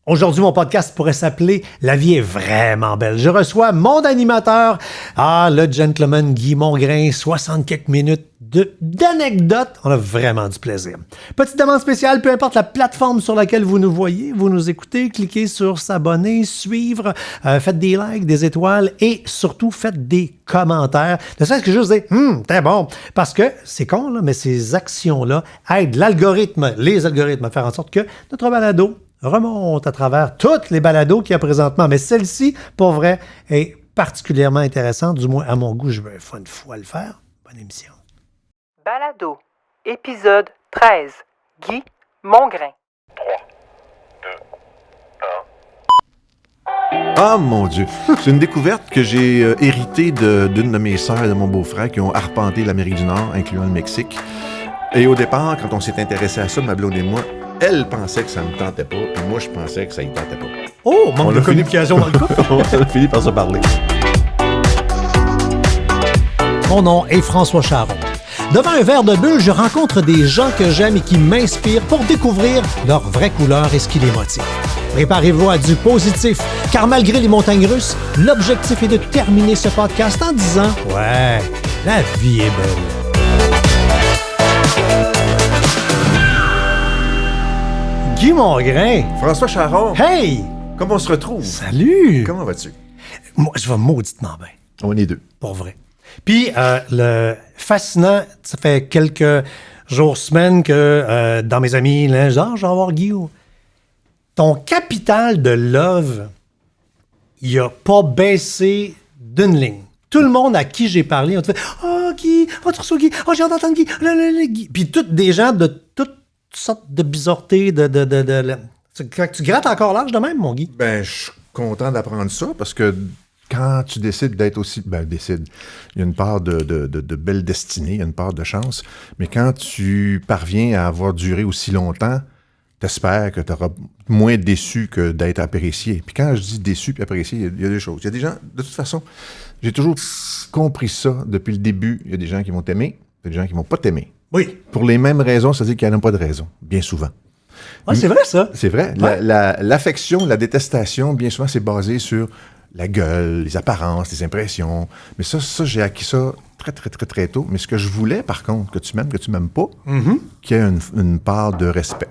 Aujourd'hui, mon podcast pourrait s'appeler « La vie est vraiment belle ». Je reçois mon animateur, le gentleman Guy Mongrain, 60 quelques minutes d'anecdotes. On a vraiment du plaisir. Petite demande spéciale, peu importe la plateforme sur laquelle vous nous voyez, vous nous écoutez, cliquez sur s'abonner, suivre, faites des likes, des étoiles et surtout faites des commentaires. Ne serait-ce que juste dire « t'es bon ». Parce que, c'est con, là, mais ces actions-là aident les algorithmes à faire en sorte que notre balado remonte à travers toutes les balados qu'il y a présentement. Mais celle-ci, pour vrai, est particulièrement intéressante. Du moins, à mon goût, je vais une fois le faire. Bonne émission. Balado, épisode 13. Guy Mongrain. 3, 2, 1. Ah, mon Dieu! C'est une découverte que j'ai héritée d'une de mes sœurs et de mon beau-frère qui ont arpenté l'Amérique du Nord, incluant le Mexique. Et au départ, quand on s'est intéressé à ça, ma blonde et moi, elle pensait que ça me tentait pas, puis moi, je pensais que ça y tentait pas. Oh, manque de communication dans le couple. On a fini par se parler. Mon nom est François Charon. Devant un verre de bulle, je rencontre des gens que j'aime et qui m'inspirent pour découvrir leur vraie couleur et ce qui les motive. Préparez-vous à du positif, car malgré les montagnes russes, l'objectif est de terminer ce podcast en disant « Ouais, la vie est belle ». Guy Mongrain. François Charon. Hey! Comment on se retrouve? Salut! Comment vas-tu? Moi, je vais mauditement bien. On est deux. Pour vrai. Puis, le fascinant, ça fait quelques jours, semaines que dans mes amis, là, genre, je vais avoir Guillaume. Ton capital de love, il a pas baissé d'une ligne. Tout le monde à qui j'ai parlé, on te fait « Oh, Guy! Oh, tu reçois Guy! Oh, j'ai hâte d'entendre Guy! » Guy. Puis, toutes des gens de toutes sortes de bizarretés, Tu grattes encore l'âge de même, mon Guy? Ben, je suis content d'apprendre ça parce que quand tu décides d'être aussi... Ben, il y a une part de belle destinée, il y a une part de chance, mais quand tu parviens à avoir duré aussi longtemps, t'espères que tu auras moins déçu que d'être apprécié. Puis quand je dis déçu puis apprécié, il y a des choses. Il y a des gens, de toute façon, j'ai toujours compris ça depuis le début. Il y a des gens qui vont t'aimer, il y a des gens qui vont pas t'aimer. Oui. Pour les mêmes raisons, ça veut dire qu'il n'y en a pas de raison, bien souvent. Ah, c'est vrai, ça? C'est vrai. Ouais. L'affection, la détestation, bien souvent, c'est basé sur la gueule, les apparences, les impressions. Mais ça, j'ai acquis ça très, très, très, très tôt. Mais ce que je voulais, par contre, que tu m'aimes pas, qu'il y ait une part de respect.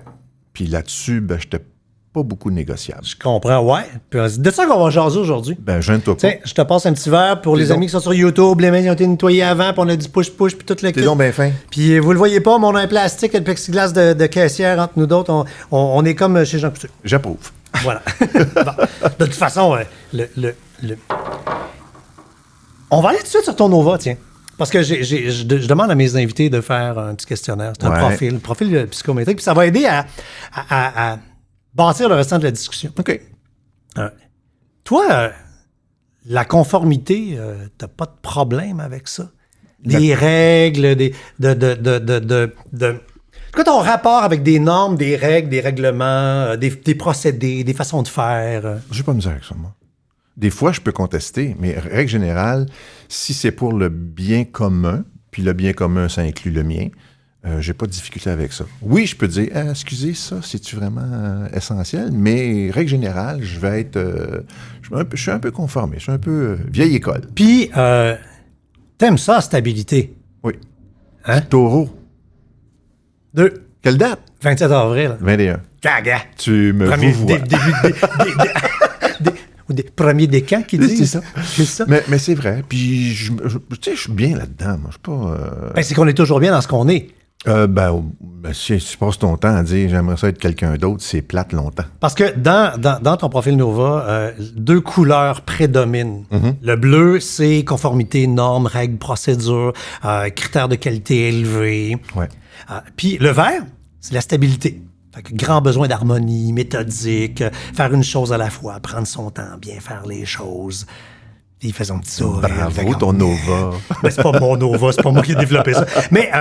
Puis là-dessus, ben, j'étais pas beaucoup négociable. Je comprends, ouais. Puis, de ça qu'on va jaser aujourd'hui. Ben, gêne-toi pas. Tiens, je te passe un petit verre pour les donc- amis qui sont sur YouTube. Les mains ont été nettoyées avant, puis on a du push-push, puis tout le T'es kit. donc bien fin. Puis vous le voyez pas, mais on a un plastique et le plexiglas de caissière entre nous d'autres. On est comme chez Jean Coutu. J'approuve. Voilà. Bon. De toute façon, on va aller tout de suite sur ton Nova, tiens. Parce que je demande à mes invités de faire un petit questionnaire. C'est un profil psychométrique. Puis ça va aider à bâtir le restant de la discussion. OK. Toi, la conformité, t'as pas de problème avec ça? Des règles, Quoi ton rapport avec des normes, des règles, des règlements, des procédés, des façons de faire? J'ai pas misère avec ça, moi. Des fois, je peux contester, mais règle générale, si c'est pour le bien commun, puis le bien commun, ça inclut le mien, j'ai pas de difficulté avec ça. Oui, je peux dire, excusez, ça, c'est-tu vraiment essentiel? Mais règle générale, je vais être... je suis un peu conformé, je suis un peu vieille école. Puis, t'aimes ça, stabilité? Oui. Hein? Taureau. 2. Quelle date? 27 avril. 21. Caga. Tu me Premier vois. Des premiers décans qui disent. C'est ça. C'est ça. Mais c'est vrai. Puis, tu sais, je suis bien là-dedans. Moi, je suis pas... Ben, c'est qu'on est toujours bien dans ce qu'on est. Si tu passes ton temps à dire j'aimerais ça être quelqu'un d'autre, c'est plate longtemps. Parce que dans ton profil Nova, 2 couleurs prédominent. Le bleu, c'est conformité, normes, règles, procédures, critères de qualité élevés. Ouais. Puis le vert, c'est la stabilité. Fait que grand besoin d'harmonie, méthodique, faire une chose à la fois, prendre son temps, bien faire les choses. Puis il fait son petit sourire. Bravo, ton Nova. Ben, c'est pas mon Nova, c'est pas moi qui ai développé ça. Mais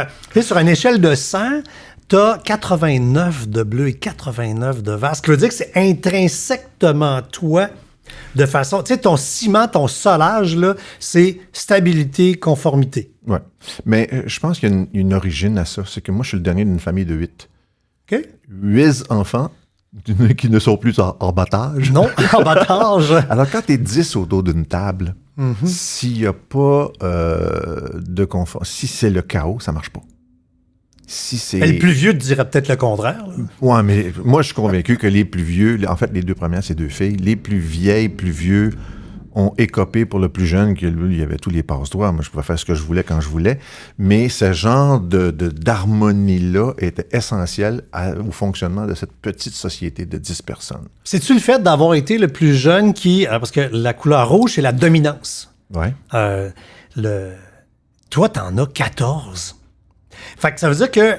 sur une échelle de 100, t'as 89 de bleu et 89 de vert. Ce qui veut dire que c'est intrinsèquement toi, de façon... Tu sais, ton ciment, ton solage, là, c'est stabilité, conformité. Ouais. Mais je pense qu'il y a une origine à ça. C'est que moi, je suis le dernier d'une famille de 8. OK? 8 enfants qui ne sont plus en battage. Non, en battage. Alors, quand tu es 10 autour d'une table, s'il n'y a pas de confort, si c'est le chaos, ça marche pas. Si c'est... Le plus vieux te dirait peut-être le contraire. Là. Ouais, mais moi, je suis convaincu que les plus vieux, en fait, les deux premières, c'est deux filles, les plus vieilles, plus vieux, ont écopé pour le plus jeune, que lui, il y avait tous les passe-droits. Moi, je pouvais faire ce que je voulais quand je voulais. Mais ce genre d'harmonie-là était essentiel au fonctionnement de cette petite société de 10 personnes. C'est-tu le fait d'avoir été le plus jeune qui... parce que la couleur rouge, c'est la dominance. Ouais. Toi, t'en as 14. Fait que ça veut dire que,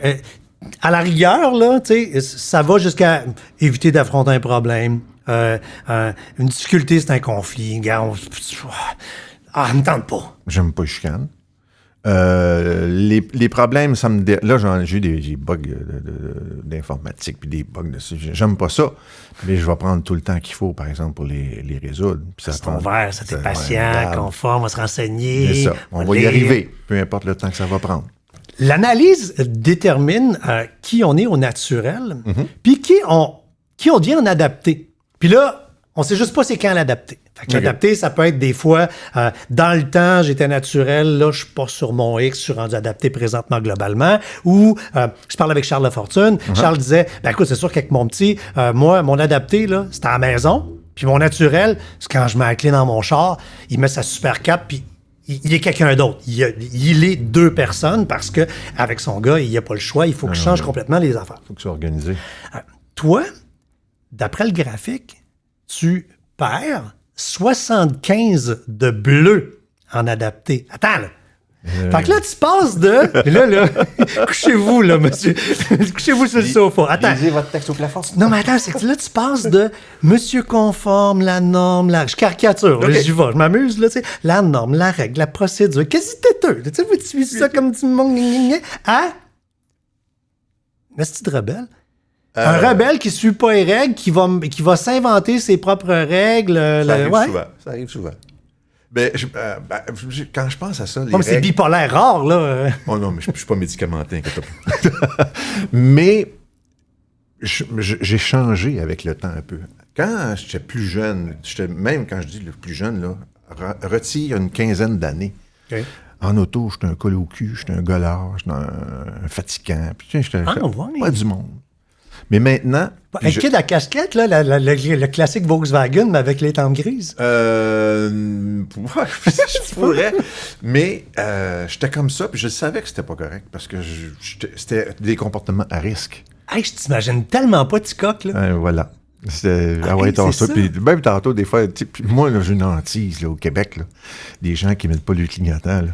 à la rigueur, là, tu sais, ça va jusqu'à éviter d'affronter un problème. Une difficulté, c'est un conflit. Regarde, me tente pas. J'aime pas les chicanes. Les problèmes, ça me... Là, j'ai eu des bugs d'informatique puis des bugs de... J'aime pas ça, mais je vais prendre tout le temps qu'il faut, par exemple, pour les résoudre. C'est ton verre, ça, t'es patient, conforme, on va se renseigner. C'est ça. On va y arriver, peu importe le temps que ça va prendre. L'analyse détermine qui on est au naturel, puis qui on devient en adapté. Puis là, on sait juste pas c'est quand l'adapter. Fait que l'adapter, ça peut être des fois, dans le temps, j'étais naturel, là, je suis pas sur mon X, je suis rendu adapté présentement globalement. Ou, je parle avec Charles Lafortune. Charles disait, écoute, c'est sûr qu'avec mon petit, moi, mon adapté, là, c'était à la maison. Puis mon naturel, c'est quand je mets la clé dans mon char, il met sa super cape, puis il est quelqu'un d'autre. Il est deux personnes parce que avec son gars, il n'y a pas le choix. Il faut qu'il change complètement les affaires. Il faut que ça soit organisé. Toi, d'après le graphique, tu perds 75 de bleu en adapté. Attends, là. Fait que là, tu passes de... Là, couchez-vous, là, monsieur. Couchez-vous sur le sofa. Attends. Lisez votre texte au plafond. Non, mais attends, c'est que là, tu passes de monsieur conforme, la norme, je caricature, là, j'y vais, je m'amuse, là, tu sais. La norme, la règle, la procédure, qu'est-ce que têteux? Tu sais, vous suivez ça comme du monde, hein? Est-ce que tu rebelle? Un rebelle qui ne suit pas les règles, qui va s'inventer ses propres règles. Ça arrive souvent. Ben, quand je pense à ça, les mais c'est bipolaire rare, là. Oh non, mais je suis pas médicamenté, inquiète pas. Mais j'ai changé avec le temps un peu. Quand j'étais plus jeune, même quand je dis le plus jeune, là, retire une quinzaine d'années. Okay. En auto, j'étais un col au cul, j'étais un golard, j'étais un fatigant. Puis, j'étais pas du monde. Mais maintenant... Un kid à casquette, là, le classique Volkswagen, mais avec les tempes grises. Je pourrais. Mais j'étais comme ça, puis je savais que c'était pas correct, parce que c'était des comportements à risque. Hey, je t'imagine tellement pas Ticoc, là. Voilà. C'était c'est ça. Puis même tantôt, des fois, moi, là, j'ai une hantise là, au Québec, là, des gens qui mettent pas le clignotant, là.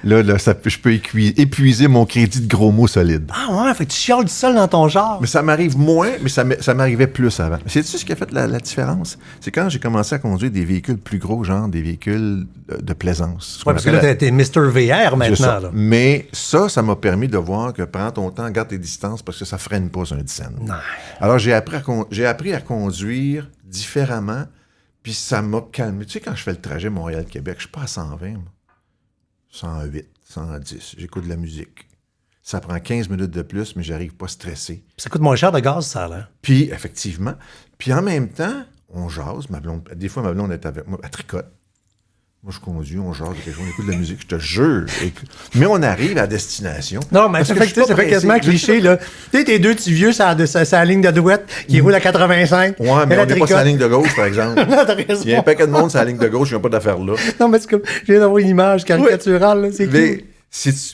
Là, je peux épuiser mon crédit de gros mots solides. Ah ouais, fait que tu chiales du sol dans ton genre. Mais ça m'arrive moins, mais ça m'arrivait plus avant. Sais-tu ce qui a fait la différence? C'est quand j'ai commencé à conduire des véhicules plus gros, genre des véhicules de plaisance. Ouais, parce que là, t'es Mr. VR maintenant. Là. Mais ça m'a permis de voir que prends ton temps, garde tes distances, parce que ça freine pas sur un dizaine. Non. Alors, j'ai appris à conduire différemment, puis ça m'a calmé. Tu sais, quand je fais le trajet Montréal-Québec, je suis pas à 120, moi. 108, 110. J'écoute de la musique. Ça prend 15 minutes de plus, mais j'arrive pas stressé. Ça coûte moins cher de gaz, ça, là. Puis, effectivement. Puis, en même temps, on jase. Des fois, ma blonde est avec moi. Elle tricote. Moi, je conduis, on jase, on écoute de la musique, je te jure. Mais on arrive à destination. Non, mais ça fait quasiment cliché, là. Tu sais, tes deux petits vieux, ça la ligne de douette qui roule à 85. Ouais, mais on n'est pas sur la ligne de gauche, par exemple. Non, t'as raison. Il y a un paquet de monde sur la ligne de gauche, il n'y a pas d'affaire là. Non, mais c'est comme, je viens d'avoir une image caricaturale, là, c'est cool.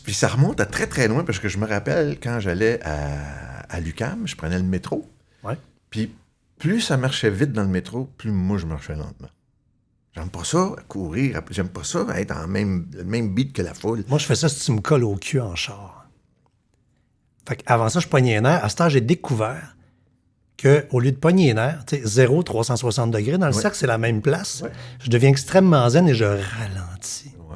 Puis ça remonte à très, très loin, parce que je me rappelle, quand j'allais à l'UQAM, je prenais le métro. Ouais. Puis plus ça marchait vite dans le métro, plus moi, je marchais lentement. J'aime pas ça, courir. J'aime pas ça, être en le même beat que la foule. Moi, je fais ça si tu me colles au cul en char. Fait qu'avant ça, je pognais les nerfs. À ce temps, j'ai découvert qu'au lieu de pogner les nerfs, tu sais, 0, 360 degrés, dans le cercle, c'est la même place. Ouais. Je deviens extrêmement zen et je ralentis. Ouais.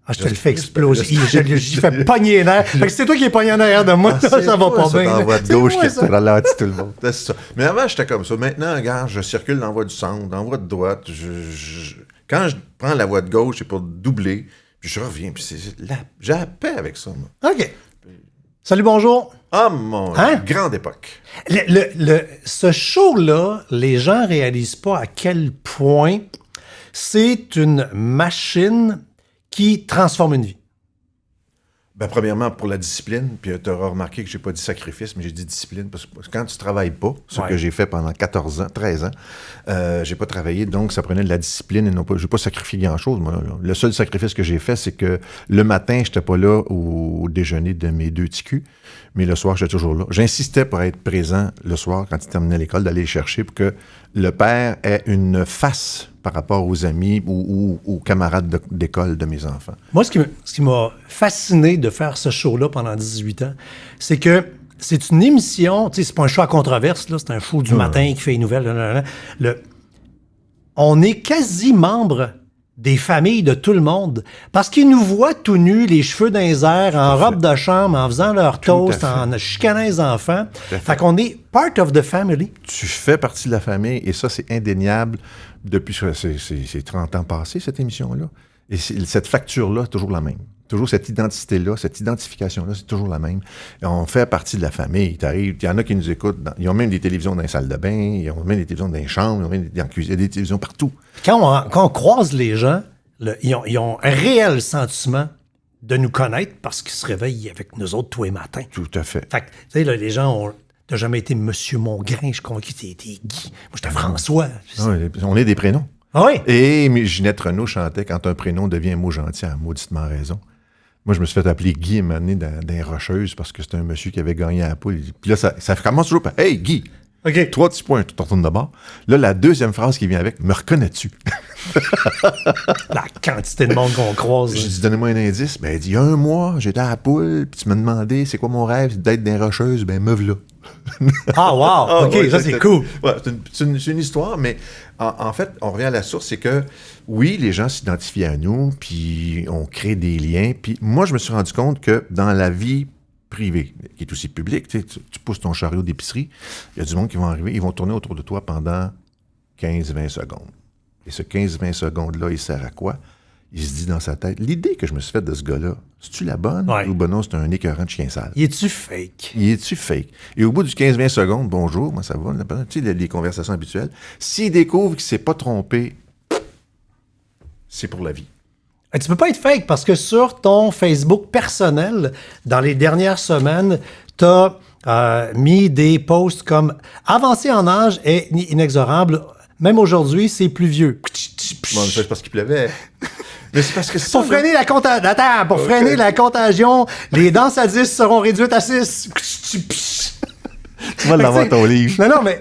Ah, je te le fais exploser. J'y fais pogner les nerfs. Fait que c'est toi qui es pogné en arrière de moi. Ça va pas bien. C'est l'envoi de gauche qui ralentit tout le monde. C'est ça. Mais avant, j'étais comme ça. Maintenant, regarde, je circule dans la voie du centre, dans la voie de droite. Quand je prends la voie de gauche, c'est pour doubler. Puis je reviens. Puis j'ai la paix avec ça, moi. OK. Salut, bonjour. Ah, mon Hein? grande époque. Ce show-là, les gens réalisent pas à quel point c'est une machine qui transforme une vie. Ben, premièrement, pour la discipline, puis tu auras remarqué que j'ai pas dit sacrifice, mais j'ai dit discipline, parce que quand tu travailles pas, ce Ouais. que j'ai fait pendant 14 ans, 13 ans, j'ai pas travaillé, donc ça prenait de la discipline et non pas, j'ai pas sacrifié grand-chose. Moi. Le seul sacrifice que j'ai fait, c'est que le matin, j'étais pas là au déjeuner de mes 2 petits culs, mais le soir, j'étais toujours là. J'insistais pour être présent le soir quand ils terminaient l'école, d'aller les chercher pour que le père ait une face par rapport aux amis ou aux camarades d'école de mes enfants. Moi, ce qui m'a fasciné de faire ce show-là pendant 18 ans, c'est que c'est une émission, tu sais, c'est pas un show à controverse, là, c'est un show du matin qui fait les nouvelles. On est quasi membre des familles de tout le monde parce qu'ils nous voient tout nus, les cheveux dans les airs, en robe de chambre, en faisant leur toast, en chicanant les enfants. Fait qu'on est part of the family. Tu fais partie de la famille et ça, c'est indéniable depuis c'est 30 ans passés, cette émission-là. Et cette facture-là est toujours la même. Toujours cette identité-là, cette identification-là, c'est toujours la même. Et on fait partie de la famille. Il y en a qui nous écoutent. Ils ont même des télévisions dans les salles de bain, ils ont même des télévisions dans les chambres, ils ont même dans la cuisine, il y a des télévisions partout. Quand on croise les gens, ils ont un réel sentiment de nous connaître parce qu'ils se réveillent avec nous autres tous les matins. Tout à fait. Fait que, tu sais, là, les gens ont... T'as jamais été Monsieur Mongrain, je crois que t'es Guy. Moi, j'étais François. Ah oui, on est des prénoms. Ah oui? Et Ginette Renaud chantait « Quand un prénom devient un mot gentil, a mauditement raison ». Moi, je me suis fait appeler Guy une année dans les Rocheuses parce que c'était un monsieur qui avait gagné à la poule. Puis là, ça commence toujours par « Hey, Guy! » OK. 3 petits points, tu te retournes de bord. Là, la deuxième phrase qui vient avec « Me reconnais-tu? » La quantité de monde qu'on croise. J'ai dit « Donnez-moi un indice. » Ben, il dit « Il y a 1 mois, j'étais à la poule, puis tu m'as demandé c'est quoi mon rêve, c'est d'être dans les Rocheuses. Ben, me v'là. » Ah, wow! OK, ouais, ça, c'est cool. Ouais, c'est une histoire, mais en fait, on revient à la source, c'est que, oui, les gens s'identifient à nous, puis on crée des liens. Puis moi, je me suis rendu compte que dans la vie privée, qui est aussi publique, tu pousses ton chariot d'épicerie, il y a du monde qui vont arriver, ils vont tourner autour de toi pendant 15-20 secondes. Et ce 15-20 secondes-là, il sert à quoi? Il se dit dans sa tête, l'idée que je me suis faite de ce gars-là, c'est-tu la bonne? Ouais. Ou ben non, c'est un écœurant de chien sale? Y es-tu fake? Y est-tu fake? Et au bout du 15-20 secondes, bonjour, moi ça va, tu sais, les conversations habituelles. S'il découvre qu'il ne s'est pas trompé, c'est pour la vie. Et tu peux pas être fake parce que sur ton Facebook personnel, dans les dernières semaines, t'as mis des posts comme « Avancer en âge est inexorable. Même aujourd'hui, c'est plus vieux. » Bon, c'est parce qu'il pleuvait. Mais c'est parce que ça, Pour freiner la contagion, les danses à 10 seront réduites à 6. tu vas l'avoir ton livre. Non, mais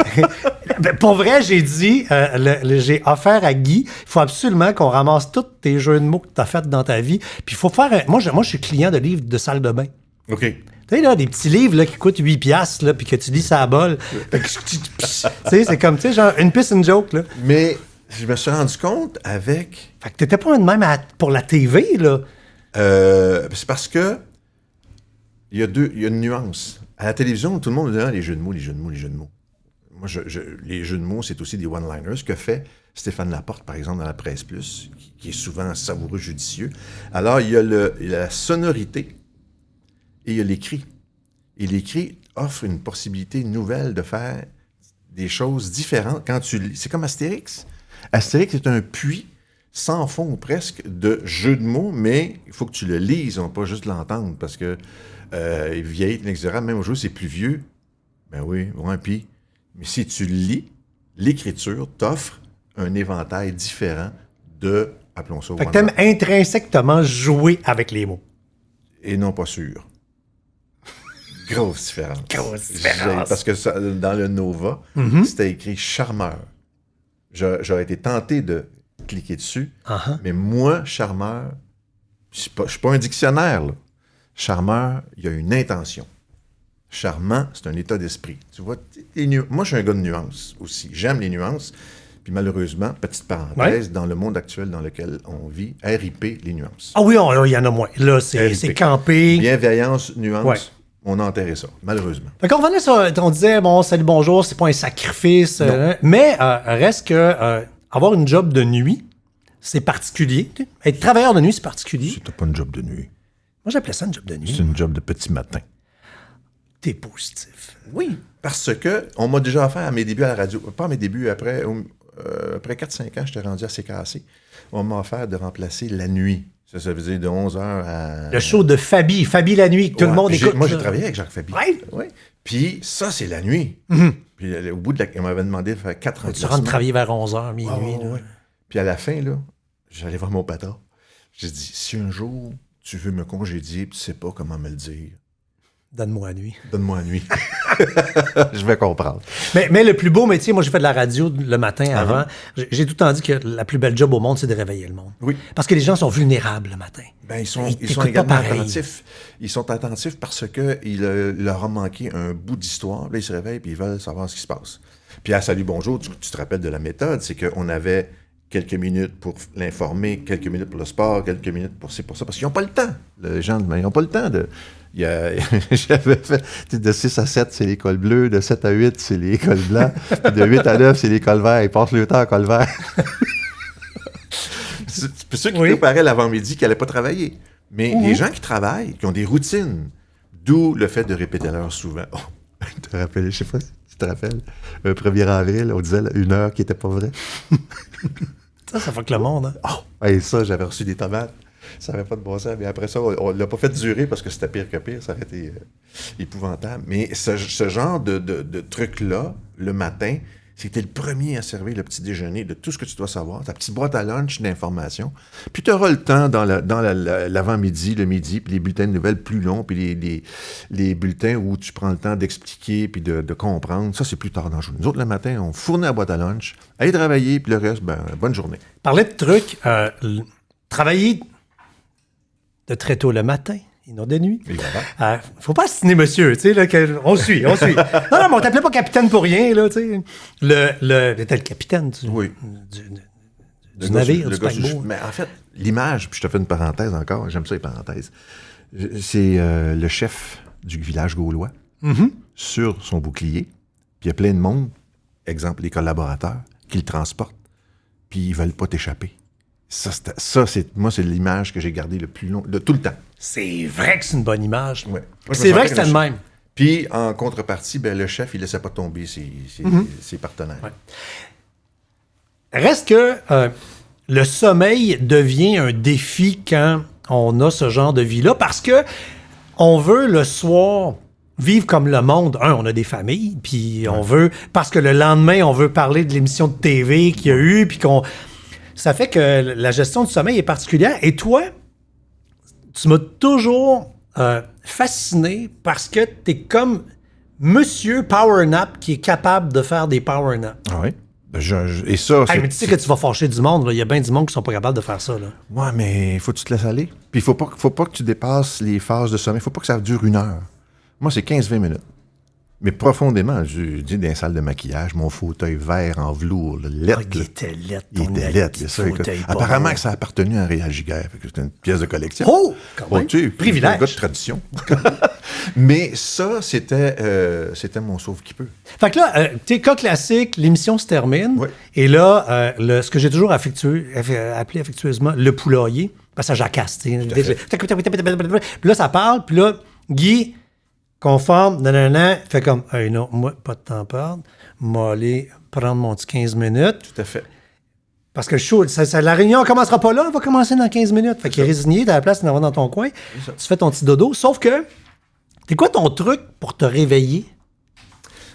pour vrai, j'ai dit, j'ai offert à Guy, il faut absolument qu'on ramasse tous tes jeux de mots que tu as faits dans ta vie. Puis il faut faire. Moi, je suis client de livres de salle de bain. OK. Tu sais, là, des petits livres là, qui coûtent 8 piastres, là, puis que tu lis ça à bol. Tu sais, c'est comme, tu sais, genre une piece and joke, là. Mais je me suis rendu compte avec... Fait que t'étais pas de même pour la TV, là. c'est parce que il y a une nuance. À la télévision, tout le monde dit les jeux de mots, les jeux de mots, les jeux de mots. Moi, les jeux de mots, c'est aussi des one-liners. Ce que fait Stéphane Laporte, par exemple, dans la Presse Plus, qui est souvent savoureux, judicieux. Alors, il y a la sonorité et il y a l'écrit. Et l'écrit offre une possibilité nouvelle de faire des choses différentes. Quand tu lis, c'est comme Astérix. Astérix est un puits sans fond ou presque de jeux de mots, mais il faut que tu le lises, on pas juste l'entendre, parce que vieillir inexorable, même aujourd'hui, c'est plus vieux. Ben oui, ouais, puis, mais si tu lis, l'écriture t'offre un éventail différent de, appelons ça... Fait que t'aimes intrinsèquement jouer avec les mots. Et non pas sûr. Grosse différence. Grosse différence. Parce que dans le Nova, c'était écrit charmeur. J'aurais été tenté de cliquer dessus, mais moi, charmeur, je suis pas un dictionnaire, là. Charmeur, il y a une intention. Charmant, c'est un état d'esprit. Tu vois, moi, je suis un gars de nuances aussi. J'aime les nuances. Puis malheureusement, petite parenthèse, dans le monde actuel dans lequel on vit, RIP, les nuances. Ah oui, il y en a moins. Là, c'est campé. Bienveillance, nuance, ouais. On a enterré ça, malheureusement. Fait qu'on revenait sur, on disait, bon, salut, bonjour, c'est pas un sacrifice. Mais reste que avoir une job de nuit, c'est particulier. Être travailleur de nuit, c'est particulier. C'était pas une job de nuit. Moi, j'appelais ça une job de nuit. C'est une job de petit matin. t'es positif. Oui, parce que on m'a déjà offert à mes débuts à la radio, pas à mes débuts, après 4-5 ans, j'étais rendu assez cassé. On m'a offert de remplacer la nuit. Ça veut dire de 11h à... Le show de Fabi la nuit, que tout le monde écoute. Moi, j'ai travaillé avec Jacques Fabi. Ouais. Oui. Puis ça, c'est la nuit. Puis au bout de on m'avait demandé de faire 4 Tu rentres travailler vers 11h, minuit. ouais. Puis à la fin, là, j'allais voir mon patron. J'ai dit, si un jour, tu veux me congédier et tu sais pas comment me le dire, Donne-moi la nuit. donne-moi la nuit. Je vais comprendre. Mais le plus beau métier, moi, j'ai fait de la radio le matin avant. J'ai tout le temps dit que la plus belle job au monde, c'est de réveiller le monde. Oui. Parce que les gens sont vulnérables le matin. Ben, ils sont t'écoutent pas également pareil. attentifs. Ils sont attentifs parce que leur a manqué un bout d'histoire. Là, ils se réveillent et ils veulent savoir ce qui se passe. Puis à Salut Bonjour, tu te rappelles de la méthode, c'est qu'on avait quelques minutes pour l'informer, quelques minutes pour le sport, quelques minutes pour ça, parce qu'ils n'ont pas le temps. Les gens, ils n'ont pas le temps de... J'avais fait de 6 à 7, c'est l'école bleue, de 7 à 8, c'est l'école blanc, puis de 8 à 9, c'est l'école vert. Ils passent le temps à col vert. C'est ceux qui préparaient l'avant-midi qui n'allaient pas travailler. Mais les gens qui travaillent, qui ont des routines, d'où le fait de répéter l'heure souvent. Oh, tu te rappelles, je sais pas si tu te rappelles, un 1er avril, on disait une heure qui n'était pas vraie. Ça fuck le monde, hein? Oh, et ça, j'avais reçu des tomates. Ça n'avait pas de bon sens. Mais après ça, on ne l'a pas fait durer parce que c'était pire que pire. Ça aurait été épouvantable. Mais ce genre de truc-là, le matin, c'était le premier à servir le petit déjeuner de tout ce que tu dois savoir, ta petite boîte à lunch d'informations. Puis tu auras le temps dans l'avant-midi, le midi, puis les bulletins de nouvelles plus longs, puis les bulletins où tu prends le temps d'expliquer puis de comprendre. Ça, c'est plus tard dans le jour. Nous autres, le matin, on fournit la boîte à lunch, aller travailler, puis le reste, bonne journée. Parler de trucs, travailler de très tôt le matin, et non de nuit. Faut pas assiner monsieur, tu sais, là, on suit. Non, mais on t'appelait pas capitaine pour rien, là, tu sais. T'étais le capitaine du navire, du paquebot. Mais en fait, l'image, puis je te fais une parenthèse encore, j'aime ça les parenthèses, c'est le chef du village gaulois sur son bouclier, puis il y a plein de monde, exemple les collaborateurs, qui le transportent, puis ils veulent pas t'échapper. Moi, c'est l'image que j'ai gardée le plus long, de tout le temps. C'est vrai que c'est une bonne image. Ouais. C'est vrai que c'était le même. Puis, en contrepartie, le chef, il laissait pas tomber ses partenaires. Ouais. Reste que le sommeil devient un défi quand on a ce genre de vie-là, parce que on veut le soir vivre comme le monde. On a des familles, puis on veut... Parce que le lendemain, on veut parler de l'émission de TV qu'il y a eu, puis qu'on... Ça fait que la gestion du sommeil est particulière. Et toi, tu m'as toujours fasciné parce que tu es comme Monsieur Power Nap qui est capable de faire des Power Nap. Ah oui. Et ça, mais tu sais que tu vas fâcher du monde. Il y a bien du monde qui sont pas capables de faire ça. Là. Ouais, mais il faut que tu te laisses aller. Puis il faut pas que tu dépasses les phases de sommeil. Il faut pas que ça dure 1 heure. Moi, c'est 15-20 minutes. Mais profondément, je dis dans les salles de maquillage, mon fauteuil vert en velours, Il était lettre. Il était lettre, ça. Apparemment que ça a appartenu à un Réal Giguère. C'était une pièce de collection. Oh! Quand même. Privilège. Un gars de tradition. Mais ça, c'était mon sauve-qui-peut. Fait que là, tu sais, cas classique, l'émission se termine. Oui. Et là, ce que j'ai toujours appelé affectueusement le poulailler, parce que ça jacasse. Puis là, ça parle. Puis là, Guy... conforme, fait comme, hey, non, moi, pas de temps à perdre. Moi, aller prendre mon petit 15 minutes. Tout à fait. Parce que le show, la réunion ne commencera pas là, elle va commencer dans 15 minutes. Fait qu'il est résigné, t'as la place, tu vas dans ton coin. Tu fais ton petit dodo. Sauf que, c'est quoi ton truc pour te réveiller?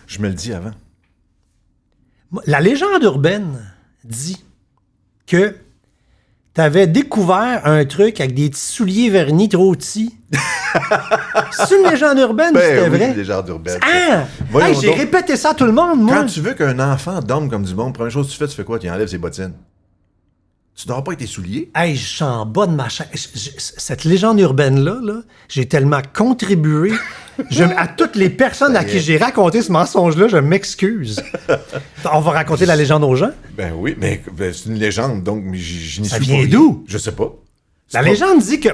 Je me le dis avant. La légende urbaine dit que tu avais découvert un truc avec des petits souliers vernis trop petits. C'est une légende urbaine, c'était vrai? C'est une légende urbaine. Ah! Hey, j'ai répété ça à tout le monde, moi. Quand tu veux qu'un enfant dorme comme du monde, première chose que tu fais quoi? Tu enlèves ses bottines. Tu dors pas avec tes souliers? Hey, je suis en bas de ma chaise. Cette légende urbaine-là, j'ai tellement contribué. À toutes les personnes à qui j'ai raconté ce mensonge-là, je m'excuse. On va raconter la légende aux gens? Ben oui, mais c'est une légende, donc je n'y suis pas. Ça vient d'où? Je sais pas. La légende dit que...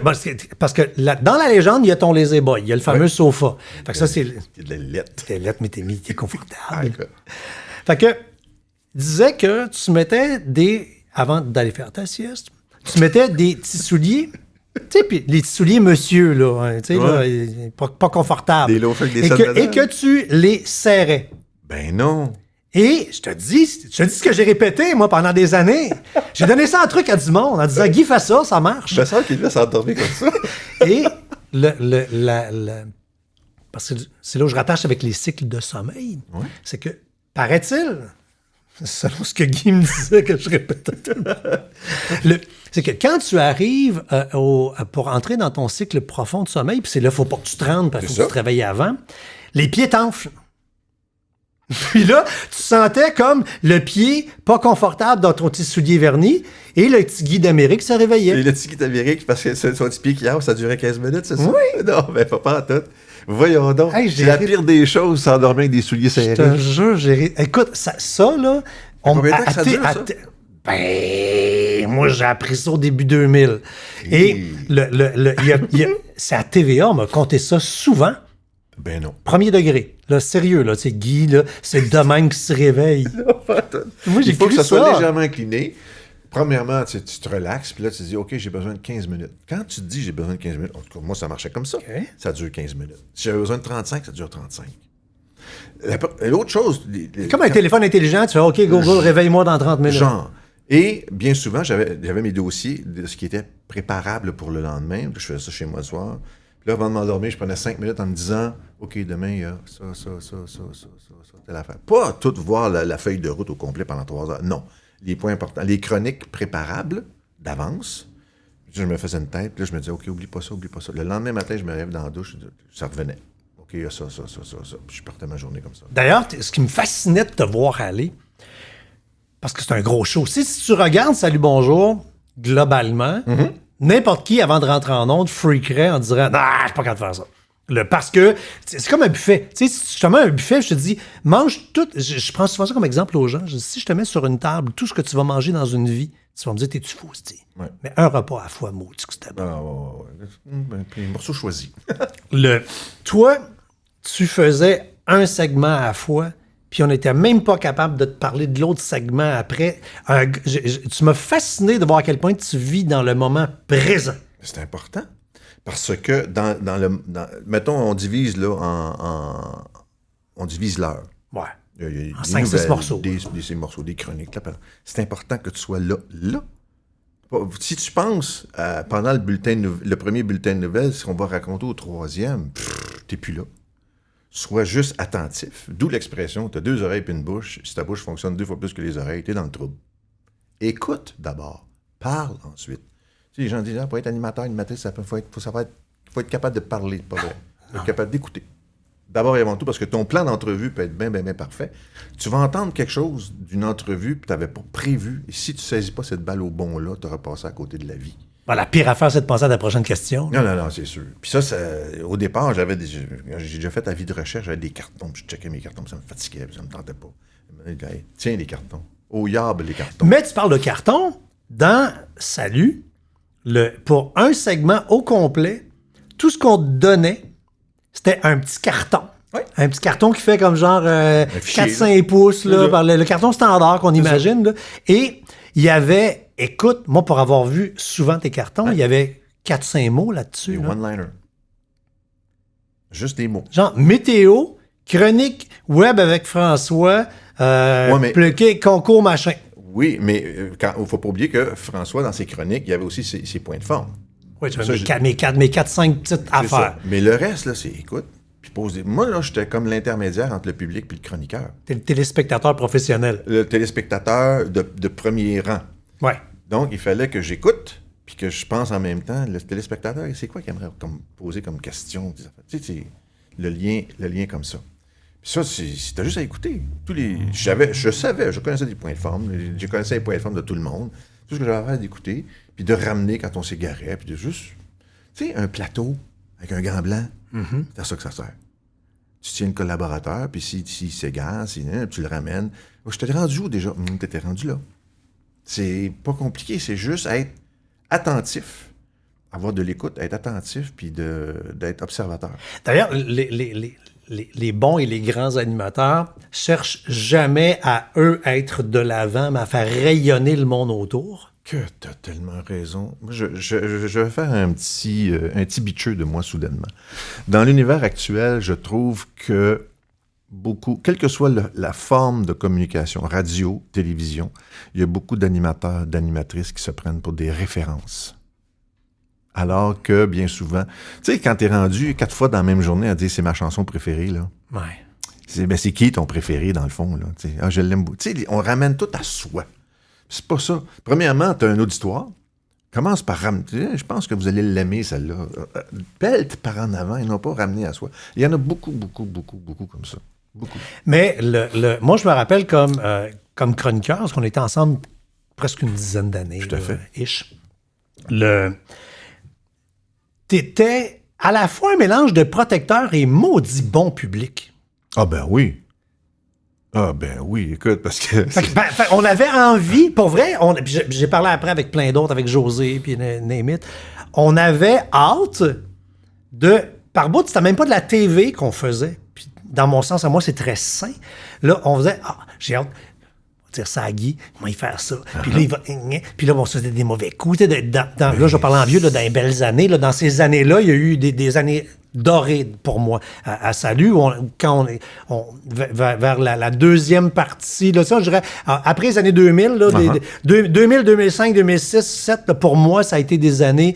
Parce que dans la légende, il y a ton lazy boy. Il y a le fameux sofa. Fait que ça, c'est... C'est de la lettre. C'est lettre, mais t'es confortable. Fait que... disait que tu mettais avant d'aller faire ta sieste, tu mettais des petits souliers Tu sais, puis les souliers monsieur, là, hein, tu sais, là, pas confortables. Des loafers avec des et selles que, dedans. et que tu les serrais. Ben non. Et je te dis ce que j'ai répété, moi, pendant des années. J'ai donné ça en truc à du monde en disant, Guy, fais ça, ça marche. Je me sens qu'il devait s'endormir comme ça. Et parce que c'est là où je rattache avec les cycles de sommeil. Ouais. C'est que, paraît-il, selon ce que Guy me disait, que je répétais tout le temps, c'est que quand tu arrives pour entrer dans ton cycle profond de sommeil, puis c'est là, il ne faut pas que tu te rendes, parce qu'il faut que tu te réveilles avant, les pieds t'enflent. Puis là, tu sentais comme le pied pas confortable dans ton petit soulier verni et le petit Guy d'Amérique se réveillait. Et le petit Guy d'Amérique, parce que son petit pied qui a, ça durait 15 minutes, c'est ça? Oui. Non, mais pas en tout. Voyons donc. Hey, c'est la pire des choses, s'endormir avec des souliers serrés. Je te jure, écoute, ça là... Combien de temps que ça dure, ça? Ben, moi, j'ai appris ça au début 2000. Et c'est à TVA, on m'a conté ça souvent. Ben non. Premier degré. Là, sérieux, là, c'est Guy, là, c'est de même qui se réveille. Moi, j'ai Il faut que cru ça soit ça. légèrement incliné. Premièrement, tu te relaxes, puis là, tu te dis, OK, j'ai besoin de 15 minutes. Quand tu te dis, j'ai besoin de 15 minutes, en tout cas, moi, ça marchait comme ça. Okay. Ça dure 15 minutes. Si j'avais besoin de 35, ça dure 35. L'autre chose... Comme un téléphone intelligent, tu fais, OK, Google, réveille-moi dans 30 minutes. Genre. Et bien souvent, j'avais mes dossiers de ce qui était préparable pour le lendemain. Je faisais ça chez moi le soir. Puis là, avant de m'endormir, je prenais 5 minutes en me disant, OK, demain, il y a ça, telle affaire. Pas tout voir la feuille de route au complet pendant 3 heures. Non. Les points importants. Les chroniques préparables d'avance. Je me faisais une tête. Puis là, je me disais, OK, oublie pas ça. Le lendemain matin, je me lève dans la douche. Ça revenait. OK, il y a ça. Puis je partais ma journée comme ça. D'ailleurs, ce qui me fascinait de te voir aller, parce que c'est un gros show. Si tu regardes Salut Bonjour, globalement, n'importe qui, avant de rentrer en onde, freakerait en disant « Non, je suis pas capable de faire ça. » Parce que c'est comme un buffet. Tu sais, si je te mets un buffet, je te dis « Mange tout. » Je prends souvent ça comme exemple aux gens. Je dis, si je te mets sur une table tout ce que tu vas manger dans une vie, tu vas me dire « T'es-tu fou, c'ti? Ouais. Mais un repas à la fois, maudit que c'était bon. Ah, ouais. Puis un morceau choisi. Toi, tu faisais un segment à la fois, puis on n'était même pas capable de te parler de l'autre segment après. Tu m'as fasciné de voir à quel point tu vis dans le moment présent. C'est important. Parce que mettons, on divise là on divise l'heure. Ouais. Il y a En des 5-6 nouvelles, morceaux. Des morceaux, des chroniques. Là. C'est important que tu sois là. Si tu penses pendant le premier bulletin de nouvelles, ce qu'on va raconter au troisième, t'es plus là. Sois juste attentif. D'où l'expression, tu as 2 oreilles et une bouche. Si ta bouche fonctionne 2 fois plus que les oreilles, tu es dans le trouble. Écoute d'abord. Parle ensuite. Tu sais, les gens disent, pour être animatrice, il faut être capable de parler, pas vrai. Faut être capable d'écouter. D'abord et avant tout, parce que ton plan d'entrevue peut être bien parfait. Tu vas entendre quelque chose d'une entrevue que tu n'avais pas prévu. Et si tu ne saisis pas cette balle au bon là, tu auras passé à côté de la vie. Bon, la pire affaire, c'est de penser à ta prochaine question. Non, c'est sûr. Puis ça, au départ, j'ai déjà fait avis de recherche, j'avais des cartons, puis je checkais mes cartons, puis ça me fatiguait, puis ça me tentait pas. Tiens, les cartons. Au yab, les cartons. Mais tu parles de carton. Dans Salut, pour un segment au complet, tout ce qu'on te donnait, c'était un petit carton. Oui. Un petit carton qui fait comme genre 4-5 pouces, là, par le carton standard qu'on imagine. Là. Et il y avait... Écoute, moi, pour avoir vu souvent tes cartons, il y avait 4-5 mots là-dessus. Des là. one-liners. Juste des mots. Genre météo, chronique web avec François, concours, machin. Oui, mais il ne faut pas oublier que François, dans ses chroniques, il y avait aussi ses points de forme. Oui, tu vois, mes 4-5 petites affaires. Ça. Mais le reste, là, c'est écoute. Moi, là, j'étais comme l'intermédiaire entre le public et le chroniqueur. T'es le téléspectateur professionnel. Le téléspectateur de premier rang. Ouais. Donc, il fallait que j'écoute, puis que je pense en même temps, le téléspectateur, c'est quoi qu'il aimerait poser comme question? Tu sais, le lien comme ça. Puis ça, c'était juste à écouter. Je connaissais des points de forme, je connaissais les points de forme de tout le monde. Tout ce que j'avais à faire, d'écouter, puis de ramener quand on s'égarait, puis de juste, tu sais, un plateau avec un gant blanc, c'est à ça que ça sert. Tu tiens le collaborateur, puis s'il s'égare, tu le ramènes. Je t'ai rendu où déjà? T'étais rendu là. C'est pas compliqué, c'est juste être attentif, avoir de l'écoute, être attentif, puis d'être observateur. D'ailleurs, les bons et les grands animateurs cherchent jamais à eux être de l'avant, mais à faire rayonner le monde autour. Que t'as tellement raison. Moi, je vais faire un petit bitcheux de moi soudainement. Dans l'univers actuel, je trouve que beaucoup, quelle que soit la forme de communication, radio, télévision, il y a beaucoup d'animateurs, d'animatrices qui se prennent pour des références. Alors que, bien souvent, tu sais, quand t'es rendu 4 fois dans la même journée à dire « c'est ma chanson préférée », là. Ouais. C'est qui ton préféré, dans le fond, là? T'sais, je l'aime beaucoup. Tu sais, on ramène tout à soi. C'est pas ça. Premièrement, t'as un auditoire. Commence par ramener. Je pense que vous allez l'aimer, celle-là. Pelle par en avant et non pas ramener à soi. Il y en a beaucoup comme ça. Beaucoup. Mais moi, je me rappelle comme chroniqueur, parce qu'on était ensemble presque une dizaine d'années. Tout à fait. Ish. T'étais à la fois un mélange de protecteur et maudit bon public. Ah ben oui. Écoute, parce que... On avait envie, pour vrai, j'ai parlé après avec plein d'autres, avec José, puis name it, on avait hâte par bout, c'était même pas de la TV qu'on faisait. Puis, dans mon sens, à moi, c'est très sain. Là, on faisait, j'ai hâte, on va dire ça à Guy, il va y faire ça. Puis là, il va... Puis là, on se faisait des mauvais coups. Là, je vais parler en vieux, là, dans les belles années. Là, dans ces années-là, il y a eu des années dorées pour moi. À Salut, quand vers la deuxième partie, là, ça, je dirais, après les années 2000, là, 2000, 2005, 2006, 2007, là, pour moi, ça a été des années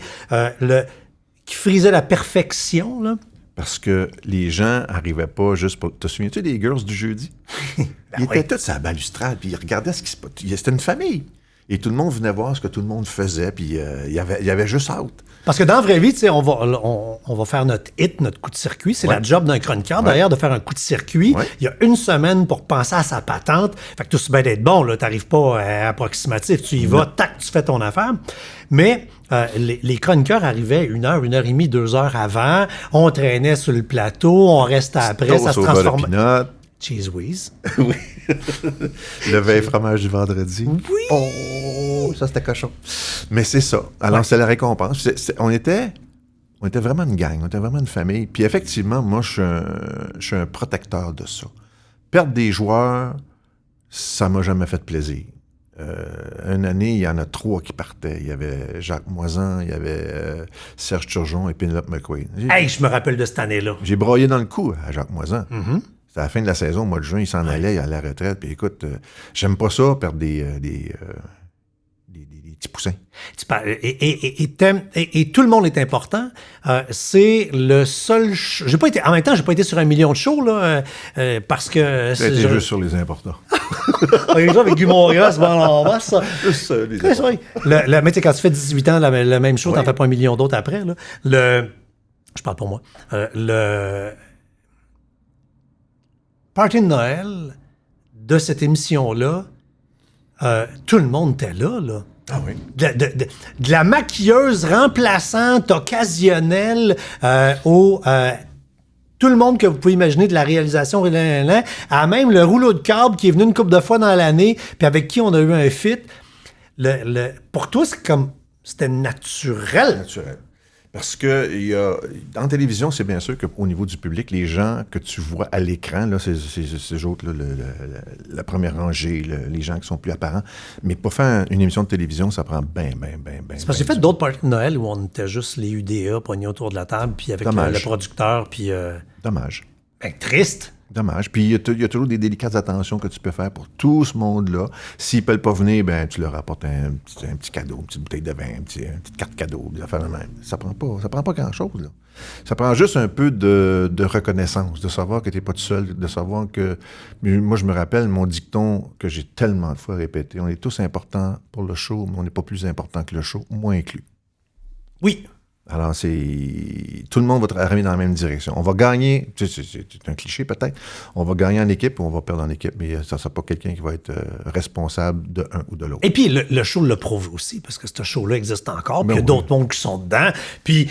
qui frisaient la perfection, là. Parce que les gens n'arrivaient pas juste pour... Te souviens-tu des Girls du jeudi? Ils étaient tous à la balustrade, puis ils regardaient ce qui se passait. C'était une famille. Et tout le monde venait voir ce que tout le monde faisait, puis il y avait juste hâte. Parce que dans la vraie vie, tu sais, on va faire notre hit, notre coup de circuit. C'est la job d'un chroniqueur, d'ailleurs, de faire un coup de circuit. Ouais. Il y a une semaine pour penser à sa patente. Fait que tout se bien d'être bon, là. T'arrives pas approximatif. Tu y vas, tac, tu fais ton affaire. Mais les chroniqueurs arrivaient 1 heure, 1 heure et demie, 2 heures avant. On traînait sur le plateau, on restait après, ça se transformait. Cheese whiz. Oui. Le vin et fromage du vendredi. Oui. Oh, ça, c'était cochon. Mais c'est ça. Alors, c'est la récompense. On était vraiment une gang. On était vraiment une famille. Puis effectivement, moi, je suis un protecteur de ça. Perdre des joueurs, ça m'a jamais fait plaisir. Une année, il y en a 3 qui partaient. Il y avait Jacques Moisan, il y avait Serge Turgeon et Penelope McQuaid. Hey, je me rappelle de cette année-là. J'ai broyé dans le cou à Jacques Moisan. Mm-hmm. C'était à la fin de la saison, au mois de juin, il s'en allait, il allait à la retraite. Puis écoute, j'aime pas ça, perdre des petits poussins. Et tout le monde est important. C'est le seul... En même temps, j'ai pas été sur 1 million de shows, là, parce que... J'ai été juste sur les importants. Les gens avec Guy Mongrain, c'est bon, on ça. Juste les importants. Mais tu sais, quand tu fais 18 ans, la même chose, t'en fais pas 1 million d'autres après. Là. Je parle pour moi. Le party de Noël de cette émission-là, tout le monde était là. Ah oui. De la maquilleuse remplaçante, occasionnelle, tout le monde que vous pouvez imaginer de la réalisation, à même le rouleau de câble qui est venu une couple de fois dans l'année, puis avec qui on a eu un fit. Pour toi, c'était naturel. Naturel. Parce que en télévision, c'est bien sûr qu'au niveau du public, les gens que tu vois à l'écran, là, ces autres, là, la première rangée, les gens qui sont plus apparents. Mais pour faire une émission de télévision, ça prend bien. C'est parce que j'ai fait d'autres parties de Noël où on était juste les UDA pognés autour de la table, puis avec le producteur, puis... Dommage. Ben, triste. Dommage. Puis il y a toujours des délicates attentions que tu peux faire pour tout ce monde-là. S'ils ne peuvent pas venir, ben tu leur apportes un petit cadeau, une petite bouteille de vin, une petite carte cadeau, des affaires de même. Ça prend pas grand-chose, là. Ça prend juste un peu de reconnaissance, de savoir que tu n'es pas tout seul, de savoir que... Moi, je me rappelle mon dicton que j'ai tellement de fois répété. On est tous importants pour le show, mais on n'est pas plus important que le show, moi inclus. Oui. Alors, tout le monde va arriver dans la même direction. On va gagner, c'est un cliché peut-être, on va gagner en équipe ou on va perdre en équipe, mais ça ne sera pas quelqu'un qui va être responsable de un ou de l'autre. Et puis, le show l'a prouvé aussi, parce que ce show-là existe encore, puis il y a d'autres mondes qui sont dedans, puis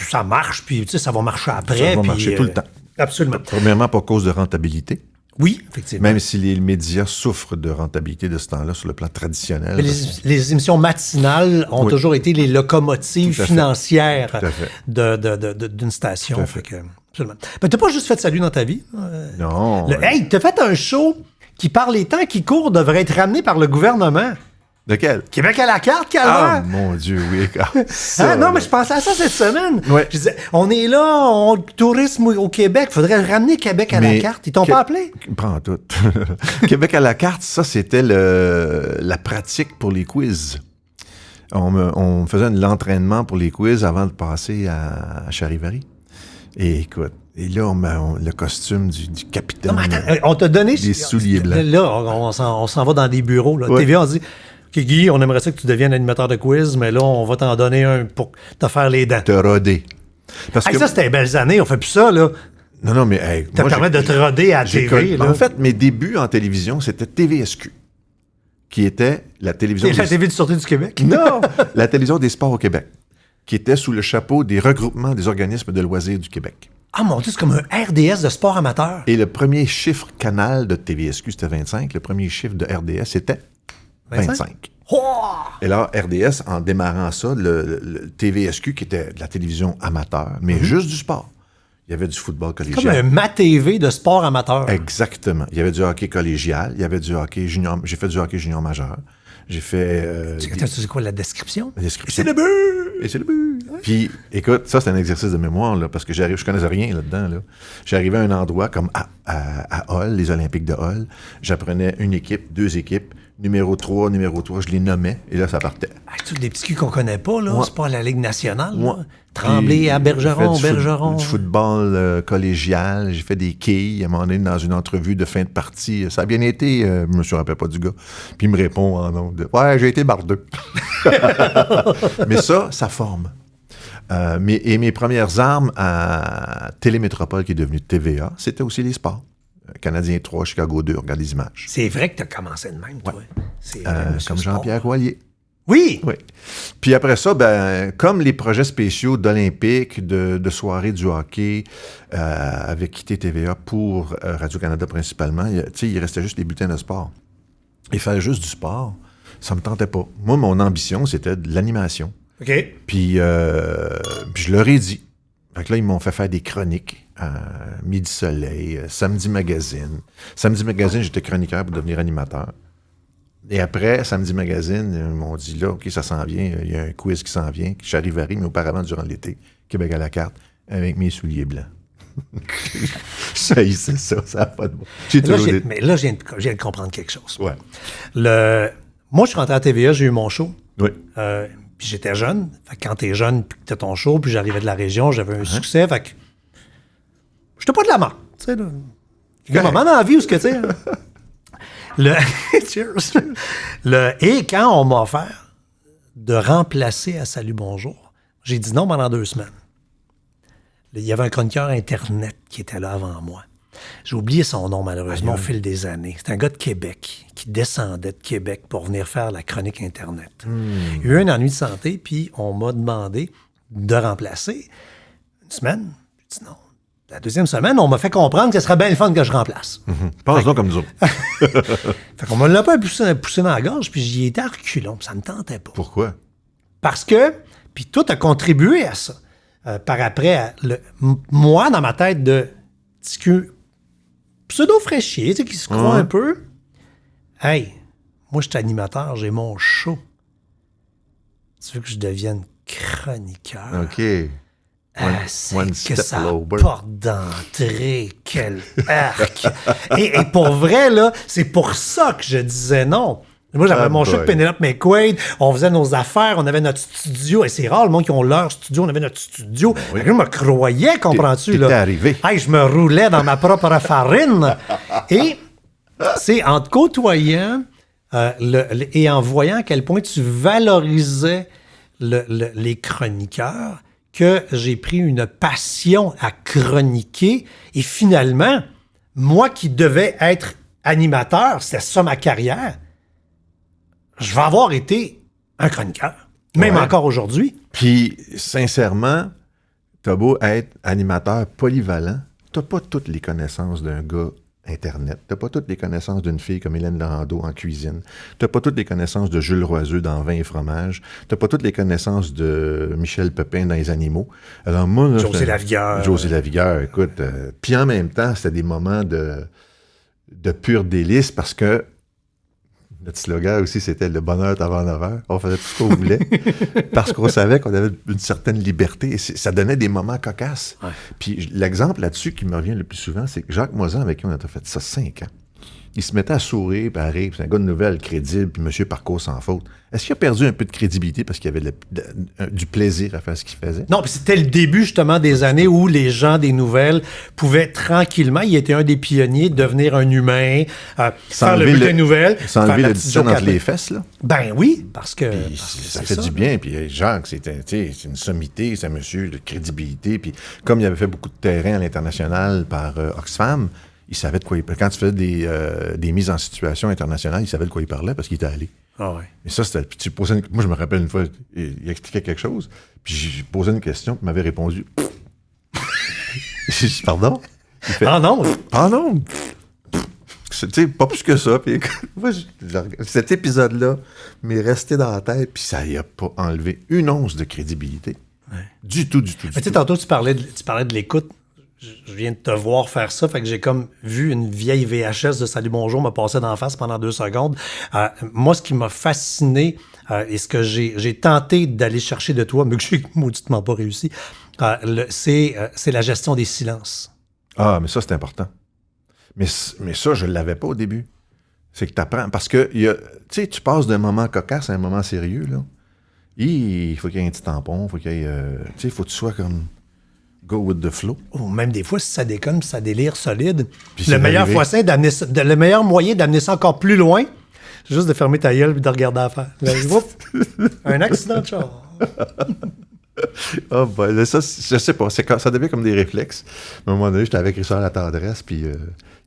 ça marche, puis ça va marcher après. Ça va marcher tout le temps. Absolument. Premièrement, pas à cause de rentabilité. Oui, effectivement. Même si les médias souffrent de rentabilité de ce temps-là sur le plan traditionnel. Les émissions matinales ont toujours été les locomotives financières d'une station. absolument. Ben, t'as pas juste fait Salut dans ta vie. Non. Hey, t'as fait un show qui, par les temps qui courent, devrait être ramené par le gouvernement. Lequel? Québec à la carte, Ah, Calvaire! mon Dieu, oui. Ça, Non, mais je pensais à ça cette semaine. Ouais. Je disais, on est là, on tourisme au Québec. Faudrait ramener Québec à la Mais carte. Ils t'ont pas appelé? Prends tout. Québec à la carte, ça, c'était la pratique pour les quiz. On faisait l'entraînement pour les quiz avant de passer à Charivari. Et écoute, et là, le costume du capitaine. Non, mais attends, on t'a donné... Des souliers blancs. Là, on s'en va dans des bureaux. Là. Ouais. TVA, on dit, OK, Guy, on aimerait ça que tu deviennes animateur de quiz, mais là, on va t'en donner un pour te faire les dents. Te roder. Parce Hey, que... ça, c'était belles années. On fait plus ça, là. Non, mais... Hey, Ça moi, permet de te roder à j'ai TV, là. En fait, mes débuts en télévision, c'était TVSQ, qui était la télévision... C'est la TV du Sûreté du Québec? Non! La télévision des sports au Québec, qui était sous le chapeau des regroupements des organismes de loisirs du Québec. Ah, mon Dieu, c'est comme un RDS de sport amateur. Et le premier chiffre canal de TVSQ, c'était 25. Le premier chiffre de RDS, c'était 25. Oh! Et là, RDS, en démarrant ça, le TVSQ, qui était de la télévision amateur, mais juste du sport. Il y avait du football Comme un collégial. MATV de sport amateur. Exactement. Il y avait du hockey collégial, il y avait du hockey junior. J'ai fait du hockey junior majeur. J'ai fait... Tu sais quoi, la description? la description. C'est le but! Et c'est le but. Puis, écoute, ça, c'est un exercice de mémoire, là, parce que je connaissais rien là-dedans. Là. J'arrivais à un endroit comme à Hull, les Olympiques de Hull. J'apprenais une équipe, 2 équipes, numéro 3, je les nommais, et là, ça partait. Ah, tous des petits culs qu'on connaît pas, là. Ouais. C'est pas la Ligue nationale. Ouais. Là. Tremblay Puis, à Bergeron, j'ai fait Bergeron. du football collégial, j'ai fait des quilles, à un moment donné, dans une entrevue de fin de partie. Ça a bien été, je me rappelle pas du gars. Puis il me répond en nom de « Ouais, j'ai été bardeux. » Mais ça forme. Mes premières armes à Télémétropole, qui est devenue TVA, c'était aussi les sports. Canadien 3, Chicago 2, regarde les images. C'est vrai que tu as commencé de même, toi. C'est Comme Jean-Pierre Coallier. Oui! Oui. Puis après ça, comme les projets spéciaux d'Olympique, de soirée du hockey, avaient quitté TVA pour Radio-Canada principalement, il restait juste les bulletins de sport. Et faire juste du sport, ça me tentait pas. Moi, mon ambition, c'était de l'animation. OK. Puis je leur ai dit. Fait que là, ils m'ont fait faire des chroniques. Midi Soleil, Samedi Magazine. Samedi Magazine, j'étais chroniqueur pour devenir animateur. Et après, Samedi Magazine, ils m'ont dit, là, OK, ça s'en vient, il y a un quiz qui s'en vient, Charivari, mais auparavant, durant l'été, Québec à la carte, avec mes souliers blancs. Ça n'a pas de bon. Mais là, je viens de comprendre quelque chose. Ouais. Moi, je suis rentré à TVA, j'ai eu mon show. Oui. Puis j'étais jeune. Fait que quand t'es jeune, puis que t'as ton show, puis j'arrivais de la région, j'avais un succès. Fait que j'étais pas de la mort. Tu sais, là. Il y a un moment dans la vie où ce que tu sais. Cheers. Et quand on m'a offert de remplacer à Salut Bonjour, j'ai dit non pendant 2 semaines. Il y avait un chroniqueur Internet qui était là avant moi. J'ai oublié son nom, malheureusement, au fil des années. C'est un gars de Québec qui descendait de Québec pour venir faire la chronique Internet. Il y a eu un ennui de santé, puis on m'a demandé de remplacer. 1 semaine, j'ai dit non. La 2e semaine, on m'a fait comprendre que ce serait bien le fun que je remplace. Pense-donc comme nous autres. Fait qu'on me l'a pas poussé dans la gorge, puis j'y étais à reculons, puis ça me tentait pas. Pourquoi? Parce que, puis tout a contribué à ça. Par après, moi, dans ma tête de petit cul pseudo-fraîchier, tu sais, qui se croit un peu, hey, moi, je suis animateur, j'ai mon show. Tu veux que je devienne chroniqueur? OK. C'est one que step ça lower. porte d'entrée, quel arc! et pour vrai, là, c'est pour ça que je disais non. Moi, j'avais mon show de Penelope McQuaid, on faisait nos affaires, on avait notre studio, et c'est rare, le monde qui ont leur studio, on avait notre studio. Oui. Je me croyais, comprends-tu? T'étais arrivé. Hey, je me roulais dans ma propre farine. Et c'est en te côtoyant et en voyant à quel point tu valorisais les chroniqueurs que j'ai pris une passion à chroniquer. Et finalement, moi qui devais être animateur, c'était ça ma carrière, je vais avoir été un chroniqueur. Même encore aujourd'hui. Puis, sincèrement, t'as beau être animateur polyvalent, t'as pas toutes les connaissances d'un gars Internet. Tu n'as pas toutes les connaissances d'une fille comme Hélène Landau en cuisine. Tu n'as pas toutes les connaissances de Jules Roiseux dans Vin et fromage. Tu n'as pas toutes les connaissances de Michel Pepin dans Les animaux. Alors moi... Là, José Lavigueur. José Lavigueur, écoute. Puis en même temps, c'était des moments de pur délice parce que notre slogan aussi, c'était « Le bonheur avant 9 heures ». On faisait tout ce qu'on voulait parce qu'on savait qu'on avait une certaine liberté et ça donnait des moments cocasses. Ouais. Puis l'exemple là-dessus qui me revient le plus souvent, c'est que Jacques Moisan, avec qui on a fait ça 5 ans, il se mettait à sourire, puis à rire, puis c'est un gars de nouvelles crédible, puis monsieur parcours sans faute. Est-ce qu'il a perdu un peu de crédibilité parce qu'il avait du plaisir à faire ce qu'il faisait? Non, puis c'était le début justement des années où les gens des nouvelles pouvaient tranquillement, il était un des pionniers, devenir un humain, faire le bulletin de nouvelles. Sans enlever le dixième entre les fesses, là? Ben oui, parce que ça fait du bien. Puis Jacques, c'est une sommité, c'est un monsieur de crédibilité. Puis comme il avait fait beaucoup de terrain à l'international par Oxfam, il savait de quoi il parlait. Quand tu faisais des mises en situation internationales, il savait de quoi il parlait parce qu'il était allé. Ah ouais. Et ça, c'était. Puis tu posais moi, je me rappelle une fois, il expliquait quelque chose, puis j'ai posé une question, puis il m'avait répondu. J'ai dit, pardon? Fait, ah non! Ah non! Tu sais, pas plus que ça. Puis moi, cet épisode-là m'est resté dans la tête, puis ça y a pas enlevé une once de crédibilité. Ouais. Du tout. Tu sais, tantôt, tu parlais de l'écoute. Je viens de te voir faire ça, fait que j'ai comme vu une vieille VHS de Salut Bonjour me passer d'en face pendant 2 secondes. Moi, ce qui m'a fasciné et ce que j'ai tenté d'aller chercher de toi, mais que j'ai mauditement pas réussi, c'est la gestion des silences. Ah, mais ça, c'est important. Mais ça, je l'avais pas au début. C'est que tu apprends. Parce que, tu sais, tu passes d'un moment cocasse à un moment sérieux, là. Il faut qu'il y ait un petit tampon, il faut qu'il y ait... tu sais, il faut que tu sois comme... Go with the flow. Ou même des fois, si ça déconne, si ça délire solide. Le meilleur moyen d'amener ça encore plus loin, c'est juste de fermer ta gueule et de regarder à faire. Un accident de char. Ah, ben, ça, je sais pas. Ça devient comme des réflexes. À un moment donné, j'étais avec Richard Latendresse, puis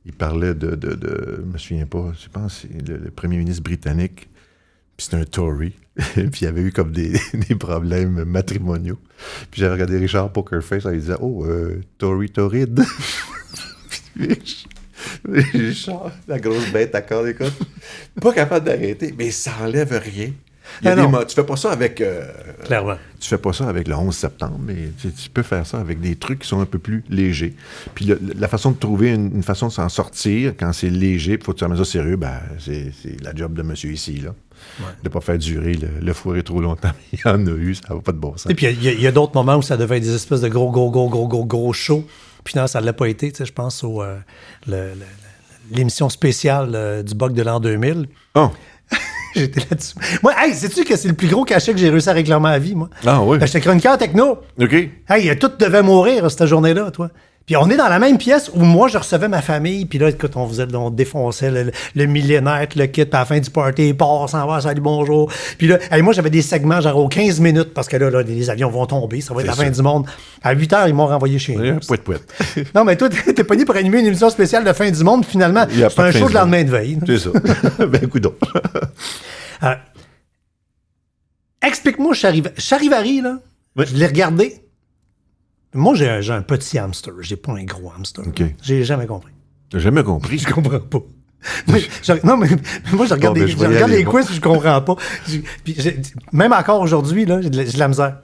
il parlait je me souviens pas, je pense que c'est le premier ministre britannique, puis c'était un Tory. Puis il y avait eu comme des problèmes matrimoniaux. Puis j'avais regardé Richard Poker Face, il disait « Oh, Tory torride. » Richard, la grosse bête à corps, écoute. Pas capable d'arrêter, mais ça enlève rien. Tu fais pas ça avec... Clairement. Tu fais pas ça avec le 11 septembre, mais tu peux faire ça avec des trucs qui sont un peu plus légers. Puis la façon de trouver une façon de s'en sortir quand c'est léger, puis faut que tu ramènes ça sérieux, ben c'est la job de monsieur ici, là. Ouais. De pas faire durer le fourré trop longtemps. Il y en a eu, ça va pas de bon sens. Et puis il y a d'autres moments où ça devait être des espèces de gros shows. Puis non, ça l'a pas été. Je pense au l'émission spéciale du bug de l'an 2000. Oh! J'étais là-dessus. Moi, hey, sais-tu que c'est le plus gros cachet que j'ai réussi à réclamer à vie, moi? Ah oui? J'étais chroniqueur techno. OK. Hey, tout devait mourir cette journée-là, toi. Puis on est dans la même pièce où moi, je recevais ma famille, puis là, écoute, on défonçait le millénaire, le kit, puis à la fin du party, il part, s'en va, salut, bonjour. Puis là, hey, moi, j'avais des segments genre aux 15 minutes, parce que là, les avions vont tomber, ça va être la fin du monde. À 8 heures, ils m'ont renvoyé chez nous. Pouet. Non, mais toi, t'es pogné pour animer une émission spéciale de fin du monde, finalement, c'est un show de lendemain de veille. C'est ça. Ben, coudonc. Explique-moi, Charivari, là, oui. Je l'ai regardé. Moi, j'ai un petit hamster. J'ai pas un gros hamster. Okay. J'ai jamais compris. T'as jamais compris? Je comprends pas. Mais moi, je regarde les quiz et je comprends pas. Même encore aujourd'hui, là, j'ai de la misère.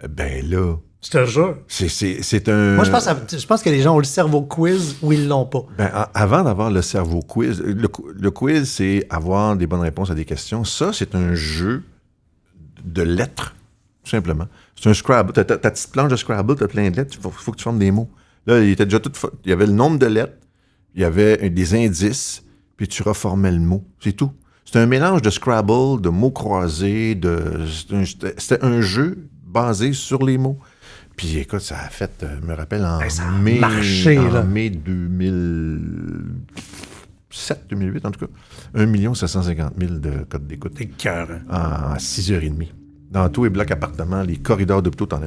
Ben là... Je te jure. C'est un... Moi, je pense que les gens ont le cerveau quiz ou ils l'ont pas. Ben, avant d'avoir le cerveau quiz, le quiz, c'est avoir des bonnes réponses à des questions. Ça, c'est un jeu de lettres, tout simplement. C'est un Scrabble. Ta petite planche de Scrabble, t'as plein de lettres, il faut que tu formes des mots. Là, il était déjà tout... Il y avait le nombre de lettres, il y avait des indices, puis tu reformais le mot. C'est tout. C'était un mélange de Scrabble, de mots croisés, c'était un jeu basé sur les mots. Puis écoute, ça a fait, je me rappelle, en mai 2007, 2008 en tout cas, 1 750 000 de codes d'écoute. C'est cœur. En 6h30. Dans tous les blocs appartements, les corridors d'hôpitaux, t'en as.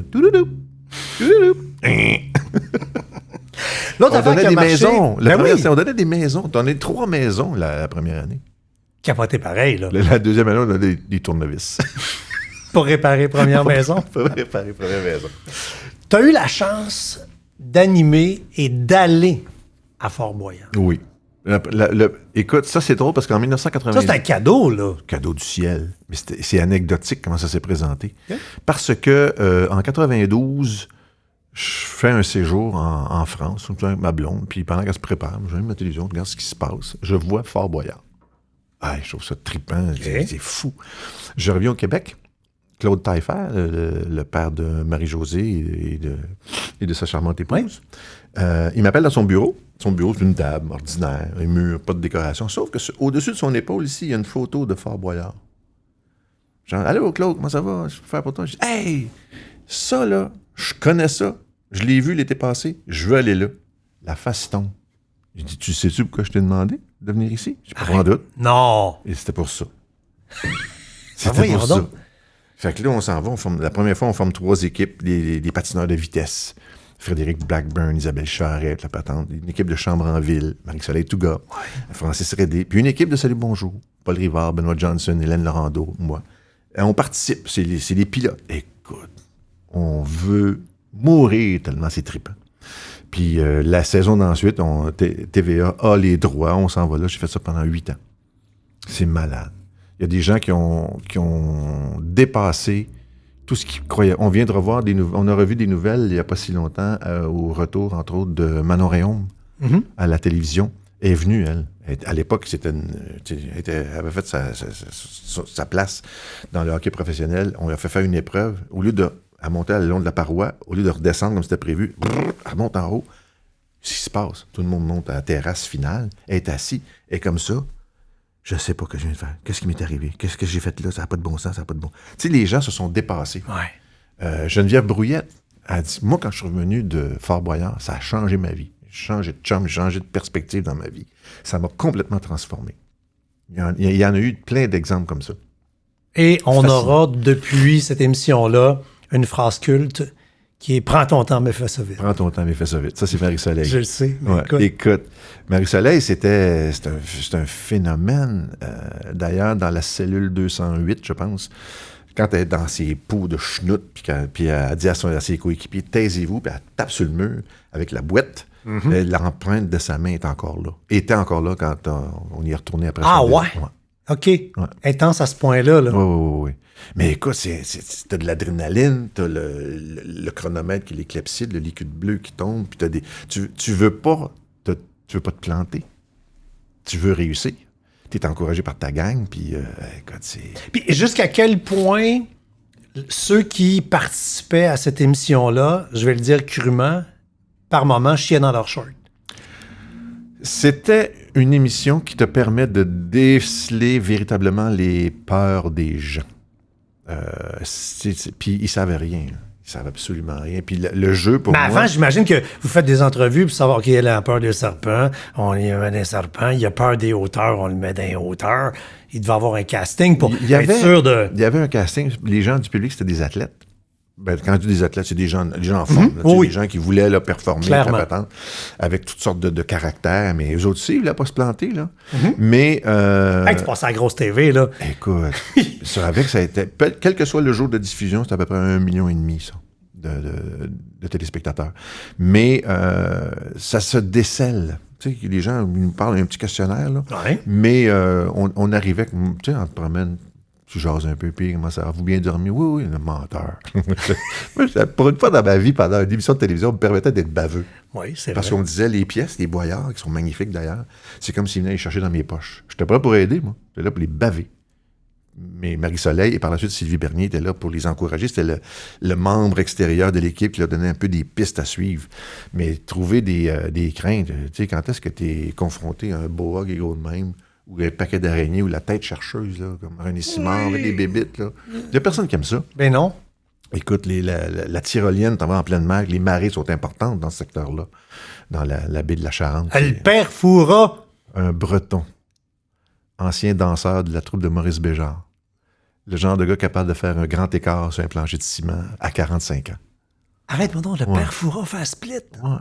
L'autre affaire qui a marché... maisons. On donnait des maisons. On donnait 3 maisons la première année. Capoté pareil, là. La deuxième année, on donnait des tournevis. Pour réparer première maison. Pour réparer première maison. Tu as eu la chance d'animer et d'aller à Fort-Boyard. Oui. Écoute, ça, c'est drôle parce qu'en 1980... Ça, c'est un cadeau, là. Cadeau du ciel. Mais c'est anecdotique comment ça s'est présenté. Okay. Parce que en 92, je fais un séjour en France avec ma blonde, puis pendant qu'elle se prépare, j'allume ma télévision, je regarde ce qui se passe. Je vois Fort Boyard. Ah, je trouve ça trippant, okay. C'est fou. Je reviens au Québec. Claude Taillefer, le père de Marie-Josée et de sa charmante épouse, il m'appelle dans son bureau. Son bureau, c'est une table ordinaire, un mur, pas de décoration. Sauf que au-dessus de son épaule, ici, il y a une photo de Fort Boyard. Genre, allô, Claude, comment ça va? Je peux faire pour toi? Je dis, hey, ça, là, je connais ça. Je l'ai vu l'été passé. Je veux aller là. La face tombe. J'ai dit, tu sais-tu pourquoi je t'ai demandé de venir ici? J'ai pas en doute. Non. Et c'était pour ça. C'était pour ça. Fait que là, on s'en va. La première fois, on forme 3 équipes, des patineurs de vitesse. Frédéric Blackburn, Isabelle Charette, la patente, une équipe de Chambre en Ville, Marie-Soleil Touga, Francis Rédé, puis une équipe de Salut Bonjour, Paul Rivard, Benoît Johnson, Hélène Laurando, moi. On participe, c'est les pilotes. Écoute, on veut mourir tellement c'est trippant. Puis la saison d'ensuite, TVA a les droits, on s'en va là. J'ai fait ça pendant 8 ans. C'est malade. Il y a des gens qui ont dépassé tout ce qu'ils croyaient. On vient de revoir on a revu des nouvelles il n'y a pas si longtemps au retour, entre autres, de Manon Réaume à la télévision. Elle est venue, elle. À l'époque, elle avait fait sa place dans le hockey professionnel. On lui a fait faire une épreuve. Au lieu de monter le long de la paroi, au lieu de redescendre comme c'était prévu, elle monte en haut. Ce qui se passe, tout le monde monte à la terrasse finale, elle est assise, et comme ça, je sais pas ce que je viens de faire. Qu'est-ce qui m'est arrivé? Qu'est-ce que j'ai fait là? Ça n'a pas de bon sens, ça n'a pas de bon... Tu sais, les gens se sont dépassés. Ouais. Geneviève Brouillette a dit, moi, quand je suis revenu de Fort Boyard, ça a changé ma vie. J'ai changé de chum, j'ai changé de perspective dans ma vie. Ça m'a complètement transformé. Il y en a eu plein d'exemples comme ça. Et on aura, depuis cette émission-là, une phrase culte qui est « Prends ton temps, mais fais ça vite ». Prends ton temps, mais fais ça vite. Ça, c'est Marie-Soleil. Je le sais. Écoute, Marie-Soleil, c'est un phénomène. D'ailleurs, dans la cellule 208, je pense, quand elle est dans ses pots de chenoute, puis elle dit à ses coéquipiers « Taisez-vous », puis elle tape sur le mur avec la boîte. L'empreinte de sa main est encore là. Elle était encore là quand on y est retourné après. Ah ouais? OK. Intense à ce point-là. Là. Oui. Mais écoute, t'as de l'adrénaline, t'as le chronomètre qui est les clepsydes, le liquide bleu qui tombe, puis tu veux pas te planter. Tu veux réussir. T'es encouragé par ta gang, puis écoute, c'est... Puis jusqu'à quel point ceux qui participaient à cette émission-là, je vais le dire crûment, par moments, chiaient dans leur short. C'était une émission qui te permet de déceler véritablement les peurs des gens. Puis ils savaient rien. Ils savaient absolument rien. Puis le jeu, pour moi... Mais avant, j'imagine que vous faites des entrevues pour savoir qui a peur des serpents. On y met des serpents. Il a peur des hauteurs. On le met dans les hauteurs. Il devait avoir un casting pour être sûr de... Il y avait un casting. Les gens du public, c'était des athlètes. Ben, quand tu dis des athlètes, c'est des gens en forme. Des gens qui voulaient là, performer, avec toutes sortes de caractères. Mais eux autres aussi, ils ne voulaient pas se planter. Là. Mais... tu passes à la grosse TV, là. Écoute, ça a été... Quel que soit le jour de diffusion, c'est à peu près 1,5 million, ça, de téléspectateurs. Mais ça se décèle. Tu sais, les gens nous parlent d'un petit questionnaire, là. Ouais. Mais on arrivait... Tu sais, on te promène... Tu jases un peu, puis comment ça va? Vous bien dormi? Oui, le menteur. Pour une fois dans ma vie, pendant une émission de télévision, me permettait d'être baveux. Oui, c'est vrai. Parce qu'on disait les pièces, les boyards, qui sont magnifiques d'ailleurs, c'est comme s'ils venaient les chercher dans mes poches. J'étais pas là pour aider, moi. J'étais là pour les baver. Mais Marie-Soleil et par la suite Sylvie Bernier étaient là pour les encourager. C'était le membre extérieur de l'équipe qui leur donnait un peu des pistes à suivre. Mais trouver des craintes, tu sais, quand est-ce que tu es confronté à un boa gros de même, ou un paquet d'araignées, ou la tête chercheuse, là, comme René Simard, avec des bébites, là. Il n'y a personne qui aime ça. Ben non. Écoute, la tyrolienne, t'en vas en pleine mer, les marées sont importantes dans ce secteur-là, dans la baie de la Charente. Le père Foura. Un Breton, ancien danseur de la troupe de Maurice Béjart. Le genre de gars capable de faire un grand écart sur un plancher de ciment à 45 ans. Arrête-moi donc, le père Foura fait un split. Ouais.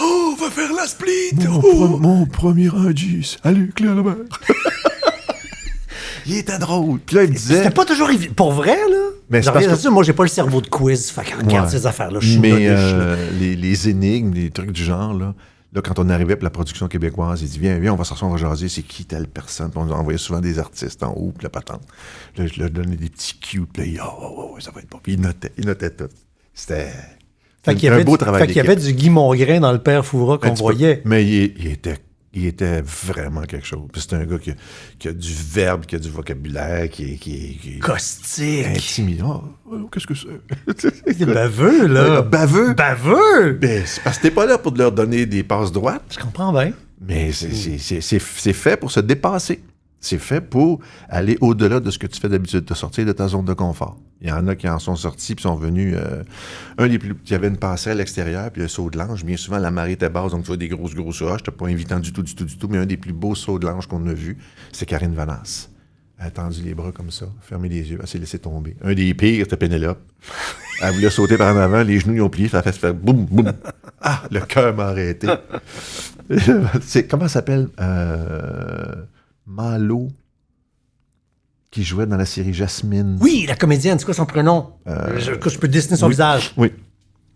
Oh, on va faire la split! Mon premier indice. Allez, Claire Lemaire. Il était drôle. Puis là, il me disait... C'était pas toujours évident. Pour vrai, là? Mais c'est parce que... Moi, j'ai pas le cerveau de quiz. Fait que regarde ces affaires-là. Mais les énigmes, les trucs du genre, là, Là, quand on arrivait pour la production québécoise, il dit, viens, on va s'asseoir, on va jaser, c'est qui telle personne? Puis on nous envoyait souvent des artistes en haut, puis la patente. Là, je leur donnais des petits cues, puis là, ça va être bon. Puis il notait tout. C'était un beau travail d'équipe. Fait qu'il y avait du Guy Mongrain dans le Père Fouras qu'on voyait. Mais il était vraiment quelque chose. Puis c'est un gars qui a du verbe, qui a du vocabulaire, qui est caustique. Intimidant. Qu'est-ce que c'est? C'est baveux, là. Baveux. Ben, c'est parce que t'es pas là pour leur donner des passes droites. Je comprends bien. Mais c'est fait pour se dépasser. C'est fait pour aller au-delà de ce que tu fais d'habitude, de sortir de ta zone de confort. Il y en a qui en sont sortis puis sont venus. Il y avait une passerelle extérieure puis un saut de l'ange. Bien souvent, la marée était basse, donc tu vois des grosses roches. C'était pas invitant du tout. Mais un des plus beaux sauts de l'ange qu'on a vu, c'est Karine Vanasse. Elle a tendu les bras comme ça, fermé les yeux, elle s'est laissée tomber. Un des pires, c'était Pénélope. Elle voulait sauter par en avant, les genoux ils ont plié, ça a fait se faire boum, boum. Ah, le cœur m'a arrêté. Comment ça s'appelle? Malo, qui jouait dans la série Jasmine. Oui, la comédienne, c'est quoi son prénom? Je peux dessiner son visage. Oui.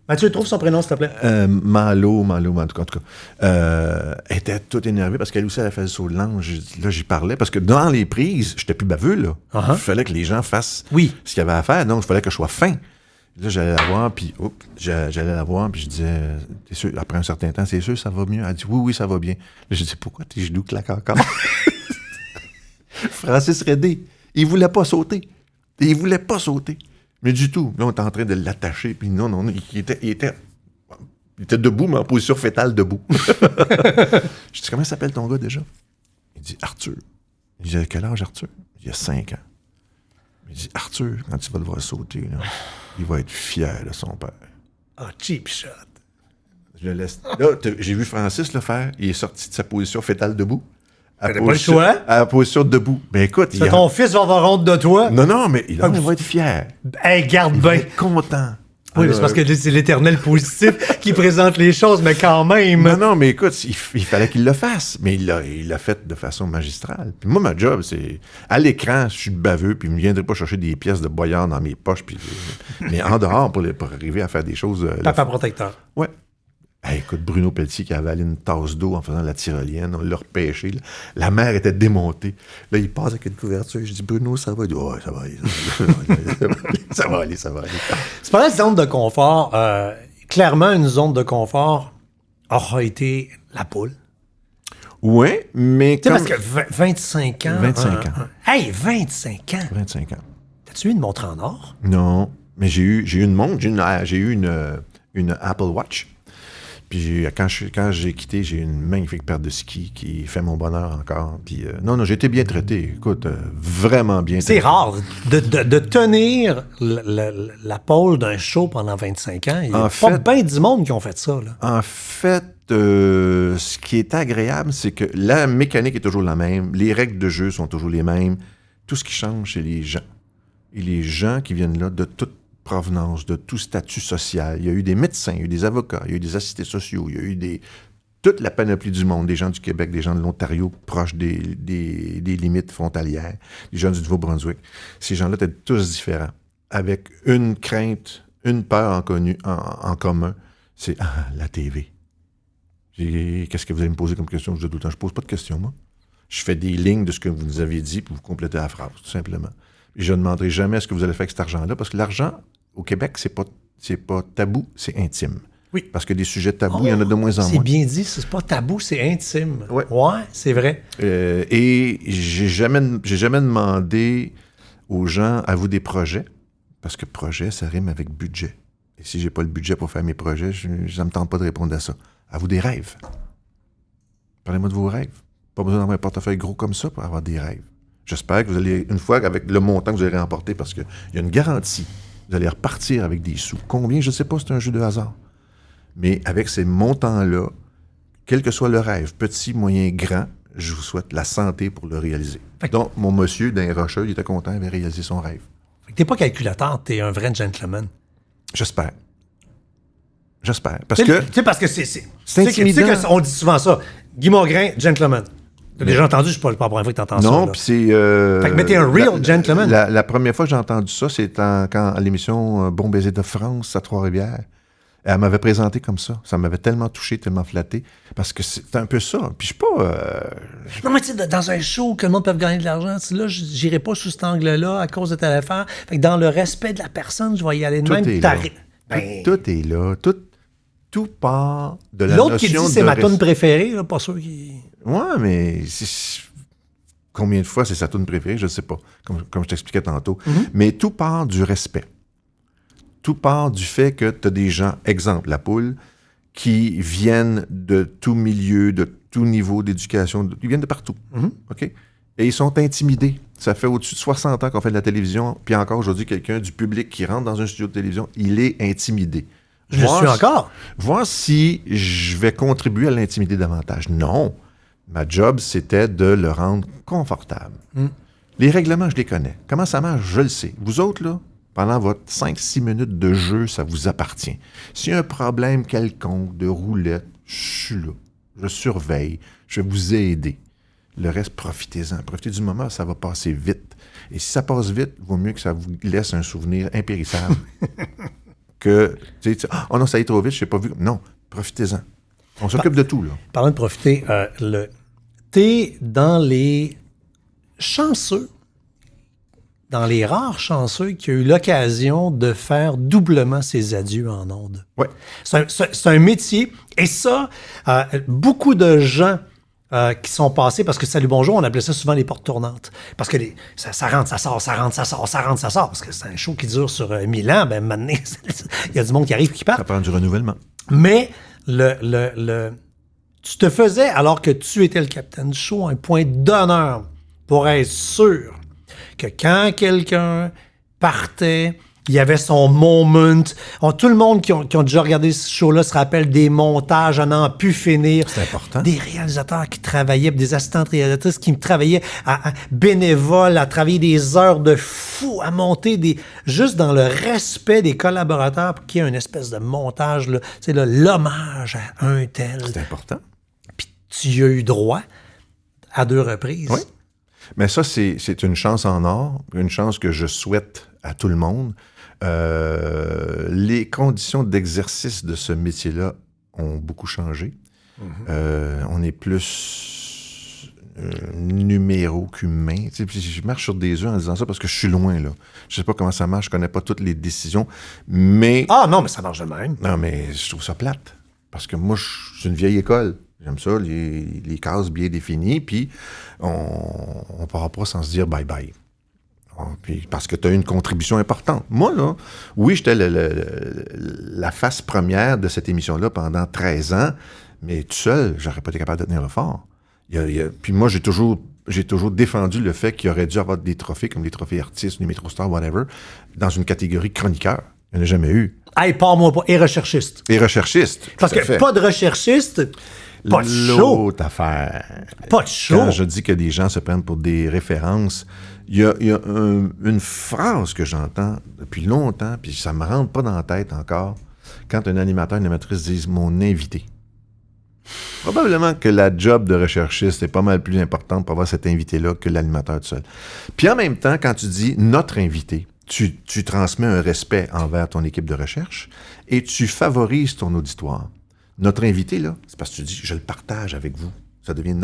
Mathieu, trouve son prénom, s'il te plaît. Malo, en tout cas. Elle était toute énervée parce qu'elle aussi, elle a fait le saut de l'ange. Là, j'y parlais parce que dans les prises, j'étais plus baveux, là. Il fallait que les gens fassent ce qu'il y avait à faire. Donc, il fallait que je sois fin. Là, j'allais la voir, puis je disais, t'es sûr, après un certain temps, c'est sûr, ça va mieux? Elle dit, oui, ça va bien. Là, je dis, pourquoi tes genoux claquent encore? Francis Redé, il voulait pas sauter. Mais du tout. Là, on était en train de l'attacher, puis non, il était debout, mais en position fétale debout. Je dis, comment s'appelle ton gars déjà? Il dit, Arthur. Il dit, à quel âge, Arthur? Il a 5 ans. Il dit, Arthur, quand tu vas le voir sauter, là, il va être fier de son père. Ah, cheap shot. Je le laisse. Là, j'ai vu Francis le faire. Il est sorti de sa position fétale debout. T'avais pas le choix? À la position debout. Ben écoute, ton fils va avoir honte de toi? Non, mais il va être fier. Hey, garde il bien. va être content. Oui, mais c'est parce que c'est l'éternel positif qui présente les choses, mais quand même. Non, mais écoute, il fallait qu'il le fasse. Mais il l'a fait de façon magistrale. Puis moi, ma job, c'est... À l'écran, je suis baveux, puis je ne viendrai pas chercher des pièces de boyard dans mes poches. Mais en dehors, pour arriver à faire des choses... Papa protecteur. Ouais. Hey, écoute, Bruno Pelletier qui avait avalé une tasse d'eau en faisant la tyrolienne, on l'a repêché. Là. La mer était démontée. Là, il passe avec une couverture. Je dis, Bruno, ça va? Il dit, ouais, ça va aller. Ça va aller. C'est pas la zone de confort. Clairement, une zone de confort aura été la poule. Oui, mais tu sais, parce que 25 ans... 25 ans. Hey, 25 ans! 25 ans. T'as-tu eu une montre en or? Non, mais j'ai eu une montre. J'ai eu une Apple Watch. Puis quand j'ai quitté, j'ai eu une magnifique paire de skis qui fait mon bonheur encore. Puis non, j'ai été bien traité. Écoute, vraiment bien traité. C'est rare de tenir la pôle d'un show pendant 25 ans. Il y a pas bien du monde qui ont fait ça. Là. En fait, ce qui est agréable, c'est que la mécanique est toujours la même. Les règles de jeu sont toujours les mêmes. Tout ce qui change, c'est les gens. Et les gens qui viennent là de toute provenance, de tout statut social. Il y a eu des médecins, il y a eu des avocats, il y a eu des assistés sociaux, il y a eu toute la panoplie du monde, des gens du Québec, des gens de l'Ontario, proches des limites frontalières, des gens du Nouveau-Brunswick. Ces gens-là étaient tous différents, avec une crainte, une peur en commun, c'est la TV. Qu'est-ce que vous allez me poser comme question? Je dis tout le temps, je pose pas de questions, moi. Je fais des lignes de ce que vous nous aviez dit, puis vous complétez la phrase, tout simplement. Et je ne demanderai jamais ce que vous allez faire avec cet argent-là, parce que l'argent, au Québec, c'est pas tabou, c'est intime. Oui. Parce que des sujets tabous, il y en a de moins en moins. C'est bien dit, c'est pas tabou, c'est intime. Ouais, c'est vrai. Et j'ai jamais demandé aux gens, à vous des projets, parce que projet, ça rime avec budget. Et si j'ai pas le budget pour faire mes projets, ça me tente pas de répondre à ça. À vous des rêves. Parlez-moi de vos rêves. Pas besoin d'avoir un portefeuille gros comme ça pour avoir des rêves. J'espère que vous allez, une fois avec le montant que vous allez remporter, parce qu'il y a une garantie, vous allez repartir avec des sous. Combien? Je ne sais pas, c'est un jeu de hasard. Mais avec ces montants-là, quel que soit le rêve, petit, moyen, grand, je vous souhaite la santé pour le réaliser. Donc, mon monsieur, dans les Rocheux, il était content, il avait réalisé son rêve. T'es pas calculateur, t'es un vrai gentleman. J'espère. Parce que... Tu sais, parce que c'est intimidant. Tu sais qu'on dit souvent ça. Guy Mongrain, gentleman. T'as déjà entendu, je ne sais pas la première fois que t'entends ça. Non, puis c'est... Fait que t'es un real gentleman. La première fois que j'ai entendu ça, c'est quand à l'émission Bon baiser de France à Trois-Rivières. Elle m'avait présenté comme ça. Ça m'avait tellement touché, tellement flatté. Parce que c'est un peu ça. Puis je suis pas... Non, mais tu sais, dans un show que le monde peut gagner de l'argent, là, j'irai pas sous cet angle-là à cause de telle affaire. Fait que dans le respect de la personne, je vais y aller de Tout même. est là. Tout est là. Tout part de la notion de... L'autre qui dit c'est ma toune préférée, là, pas sûr qu'il... Ouais, mais combien de fois c'est sa toune préférée, je ne sais pas, comme je t'expliquais tantôt. Mais tout part du respect. Tout part du fait que tu as des gens, exemple, la poule, qui viennent de tout milieu, de tout niveau d'éducation, ils viennent de partout. OK? Et ils sont intimidés. Ça fait au-dessus de 60 ans qu'on fait de la télévision, puis encore aujourd'hui, quelqu'un du public qui rentre dans un studio de télévision, il est intimidé. Je le suis encore. Voir si je vais contribuer à l'intimider davantage. Non. Ma job, c'était de le rendre confortable. Les règlements, je les connais. Comment ça marche, je le sais. Vous autres, là, pendant votre 5-6 minutes de jeu, ça vous appartient. S'il y a un problème quelconque de roulette, je suis là. Je surveille. Je vais vous aider. Le reste, profitez-en. Profitez du moment, ça va passer vite. Et si ça passe vite, il vaut mieux que ça vous laisse un souvenir impérissable. Que, tu sais, oh non, ça allait trop vite, je n'ai pas vu. Non, profitez-en. On s'occupe de tout, là. Parlant de profiter, t'es dans les chanceux, dans les rares chanceux qui ont eu l'occasion de faire doublement ses adieux en ondes. Ouais. C'est un métier, et ça, beaucoup de gens qui sont passés, parce que Salut Bonjour, on appelait ça souvent les portes tournantes. Parce que ça rentre, ça sort, ça rentre, ça sort, ça rentre, ça sort. Parce que c'est un show qui dure sur 1000 ans, ben maintenant, il y a du monde qui arrive et qui part. Ça prend du renouvellement. Mais tu te faisais, alors que tu étais le capitaine du show, un point d'honneur pour être sûr que quand quelqu'un partait, il y avait son moment. Tout le monde qui ont déjà regardé ce show-là se rappelle des montages à n'en plus finir. C'est important. Des réalisateurs qui travaillaient, des assistantes réalisatrices qui travaillaient à bénévoles, à travailler des heures de fou, à monter juste dans le respect des collaborateurs pour qu'il y ait une espèce de montage, là, tu sais, là, l'hommage à un tel. C'est important. Puis tu y as eu droit à 2 reprises. Oui. Mais ça, c'est une chance en or, une chance que je souhaite à tout le monde. Les conditions d'exercice de ce métier-là ont beaucoup changé. On est plus numéro qu'humain. Tu sais, je marche sur des œufs en disant ça parce que je suis loin, là. Je sais pas comment ça marche, je connais pas toutes les décisions, mais... Ah non, mais ça marche de même. Non, mais je trouve ça plate. Parce que moi, je suis une vieille école. J'aime ça, les cases bien définies, puis on part pas sans se dire bye-bye. Puis parce que tu as une contribution importante. Moi, là, oui, j'étais la face première de cette émission-là pendant 13 ans, mais tout seul, j'aurais pas été capable de tenir le fort. Puis moi, j'ai toujours défendu le fait qu'il aurait dû avoir des trophées, comme les trophées artistes, les MetroStars, whatever, dans une catégorie chroniqueur. Il n'y en a jamais eu. Hey, parle-moi pas. Et recherchiste. Et recherchiste. Parce que pas de recherchiste, pas de show. L'autre affaire. Pas de show. Quand je dis que des gens se prennent pour des références, il y a une phrase que j'entends depuis longtemps, puis ça me rentre pas dans la tête encore, quand un animateur, une animatrice disent « mon invité ». Probablement que la job de recherchiste est pas mal plus importante pour avoir cet invité-là que l'animateur tout seul. Puis en même temps, quand tu dis « notre invité », tu transmets un respect envers ton équipe de recherche et tu favorises ton auditoire. Notre invité, là, c'est parce que tu dis, je le partage avec vous. Ça devient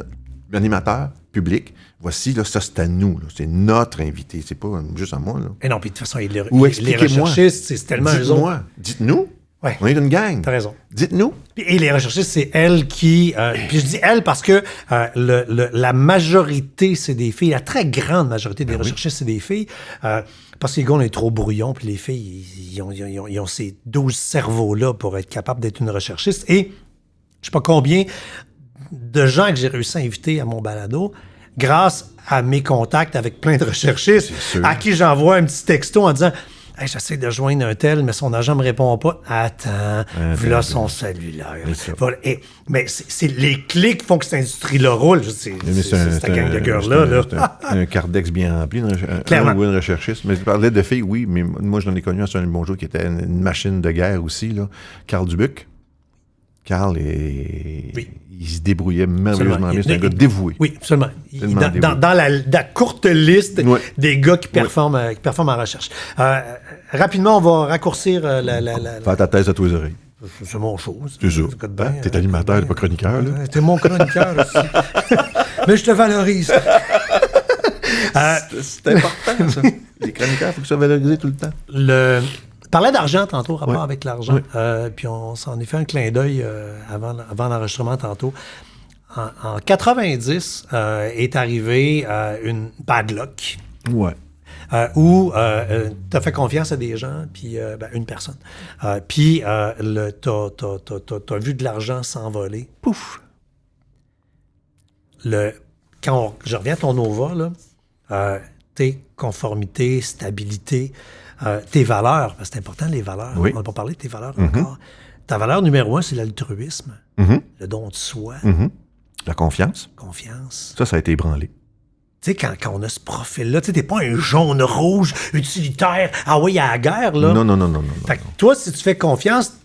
animateur, public. Voici, là, ça, c'est à nous. Là. C'est notre invité. C'est pas juste à moi. Là. Et non, puis de toute façon, les expliquez-moi. recherchistes, c'est tellement eux autres. Dites-nous. Ouais. On est une gang. T'as raison. Dites-nous. Et les recherchistes, c'est elles qui... puis je dis elles parce que la majorité, c'est des filles. La très grande majorité des recherchistes, c'est des filles. Parce que les gars, on est trop brouillons, puis les filles, ils ont ces 12 cerveaux-là pour être capables d'être une recherchiste. Et je sais pas combien de gens que j'ai réussi à inviter à mon balado, grâce à mes contacts avec plein de recherchistes, à qui j'envoie un petit texto en disant... Hey, j'essaie de joindre un tel, mais son agent me répond pas. Attends, voilà son cellulaire. Voilà. Mais c'est les clics qui font que cette industrie-là roule. C'est ta gang de girls-là. Un cardex bien rempli, ou une recherchiste. Mais tu parlais de filles, oui, mais moi, j'en ai connu un sur un bonjour qui était une machine de guerre aussi, là. Carl Dubuc. Carl, il se débrouillait merveilleusement bien. C'est un gars dévoué. Oui, absolument. Dans la courte liste des gars qui performent en recherche. Rapidement, on va raccourcir Faire ta thèse à tous les oreilles. C'est mon show. C'est ça. Écoute bien, T'es animateur, pas chroniqueur, là. T'es mon chroniqueur aussi. Mais je te valorise. C'est important, ça. Les chroniqueurs, il faut qu'ils soient valorisés tout le temps. On parlait d'argent tantôt, rapport Oui. avec l'argent. Oui. Puis on s'en est fait un clin d'œil avant l'enregistrement tantôt. En 90 est arrivé une bad luck. Ouais. Où tu as fait confiance à des gens, puis une personne. Puis t'as vu de l'argent s'envoler. Pouf! Je reviens à ton Nova, là, tes conformités, stabilité, tes valeurs, parce que c'est important, les valeurs. Oui. On n'a pas parlé de tes valeurs encore. Ta valeur numéro 1, c'est l'altruisme, le don de soi, La confiance, confiance. ça a été ébranlé. Tu sais, quand on a ce profil-là, tu sais, t'es pas un jaune-rouge utilitaire, ah oui, à la guerre, là. Non. Fait que toi, si tu fais confiance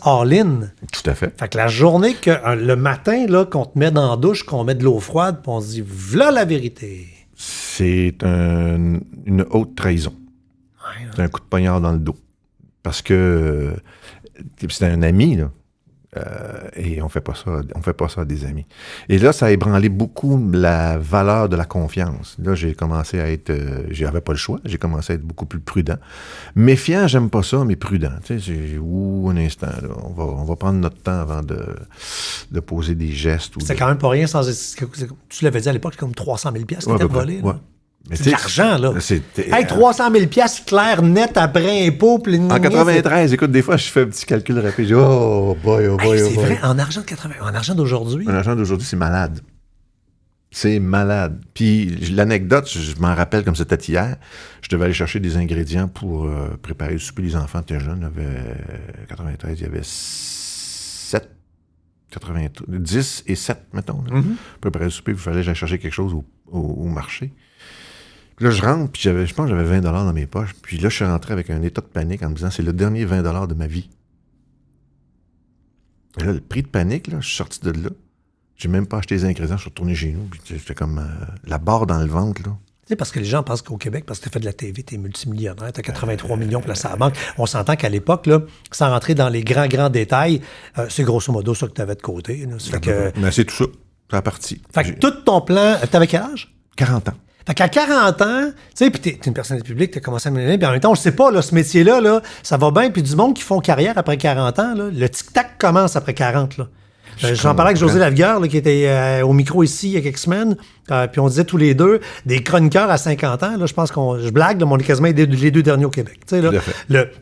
all-in. Tout à fait. Fait que la journée le matin, là, qu'on te met dans la douche, qu'on met de l'eau froide, puis on se dit, voilà la vérité. C'est une haute trahison. Ouais, C'est un coup de poignard dans le dos. Parce que c'est un ami, là. Et on fait pas ça à des amis. Et là, ça a ébranlé beaucoup la valeur de la confiance. Là, j'ai commencé à être... j'avais pas le choix. J'ai commencé à être beaucoup plus prudent. Méfiant, j'aime pas ça, mais prudent. Tu sais, un instant, là, on va prendre notre temps avant de poser des gestes. c'est quand même pas rien sans... Tu l'avais dit à l'époque, c'est comme 300 000 piastres qui étaient volés. Ouais. C'est de l'argent, là. C'était, Hey, 300 000 piastres clair, net, après impôt. En 93, écoute, des fois, je fais un petit calcul rapide. Je dis, oh boy. C'est vrai, en argent de 80, en argent d'aujourd'hui. Un argent d'aujourd'hui, c'est malade. C'est malade. Puis l'anecdote, je m'en rappelle comme c'était hier. Je devais aller chercher des ingrédients pour préparer le souper des enfants. T'es jeune, il y avait 93, il y avait 10 et 7, mettons. Préparer le souper, il fallait que j'aille chercher quelque chose au marché. Puis là, je rentre, puis je pense que j'avais 20 $ dans mes poches. Puis là, je suis rentré avec un état de panique en me disant, c'est le dernier 20 $ de ma vie. Et là, le prix de panique, là, je suis sorti de là. J'ai même pas acheté les ingrédients, je suis retourné chez nous. Puis j'étais comme la barre dans le ventre, là. Tu sais, parce que les gens pensent qu'au Québec, parce que tu as fait de la TV, tu es multimillionnaire, tu as 83 millions placés à la banque. On s'entend qu'à l'époque, là, sans rentrer dans les grands détails, c'est grosso modo ça que tu avais de côté. Là. Ça fait que... Mais c'est tout ça. C'est la partie. Fait que tout ton plan... Tu avais quel âge? 40 ans. Fait qu'à 40 ans, tu sais, puis t'es une personnalité publique, t'as commencé à mener, puis en même temps, je sais pas, là, ce métier-là, là, ça va bien, puis du monde qui font carrière après 40 ans, là, le tic-tac commence après 40, là. J'en parlais avec José Lavigueur, là, qui était au micro ici il y a quelques semaines, puis on disait tous les deux, des chroniqueurs à 50 ans, là, je pense je blague, là, mais on est quasiment les deux derniers au Québec, tu sais, là. Tout à fait.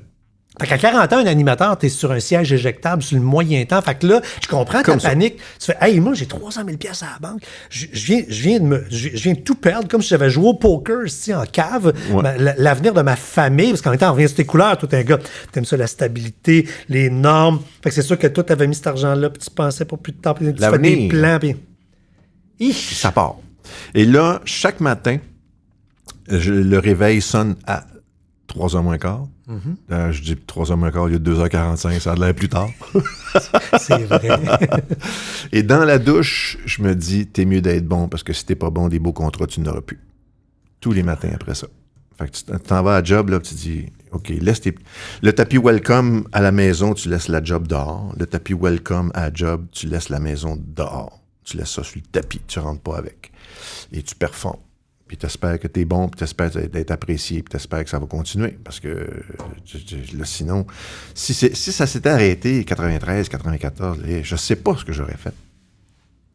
Fait qu'à 40 ans, un animateur, t'es sur un siège éjectable sur le moyen temps. Fait que là, je comprends ta panique. Tu fais, hey, moi, j'ai 300 000 piastres à la banque. Je viens de tout perdre, comme si j'avais joué au poker ici en cave. Ouais. L'avenir de ma famille, parce qu'en même temps, on revient sur tes couleurs, toi, t'es un gars, t'aimes ça, la stabilité, les normes. Fait que c'est sûr que toi, t'avais mis cet argent-là, puis tu pensais pas plus de temps, puis tu fais des plans, puis... Ça part. Et là, chaque matin, le réveil sonne à 3h moins quart. Je dis 3h moins quart, il y a 2h45, ça a l'air plus tard. C'est vrai. Et dans la douche, je me dis, t'es mieux d'être bon, parce que si t'es pas bon, des beaux contrats, tu n'auras plus. Tous les matins après ça. Fait que tu t'en vas à job, là, tu te dis, OK, le tapis welcome à la maison, tu laisses la job dehors. Le tapis welcome à la job, tu laisses la maison dehors. Tu laisses ça sur le tapis, tu rentres pas avec. Et tu performes. Puis t'espères que t'es bon, puis t'espères d'être apprécié, puis t'espères que ça va continuer. Parce que là, sinon, si ça s'était arrêté 93, 94, je sais pas ce que j'aurais fait.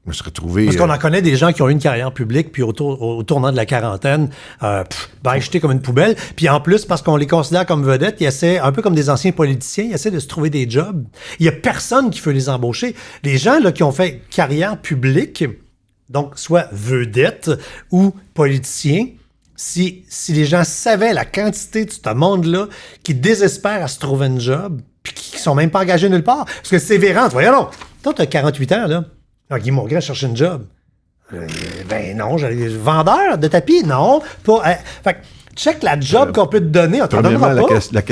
Je me serais trouvé... Parce qu'on en connaît des gens qui ont eu une carrière publique, puis au tournant de la quarantaine, jetés comme une poubelle. Puis en plus, parce qu'on les considère comme vedettes, ils essaient, un peu comme des anciens politiciens, ils essaient de se trouver des jobs. Il n'y a personne qui veut les embaucher. Les gens là, qui ont fait carrière publique... Donc, soit vedette ou politicien, si les gens savaient la quantité de ce monde-là qui désespère à se trouver un job, puis qui sont même pas engagés nulle part, parce que c'est Vérante, voyons donc, toi, t'as 48 ans, là. Alors, Guy Mongrain cherche un job. Ben non, vendeur de tapis, non. Pas, fait que, check la job qu'on peut te donner, on t'en donnera pas. La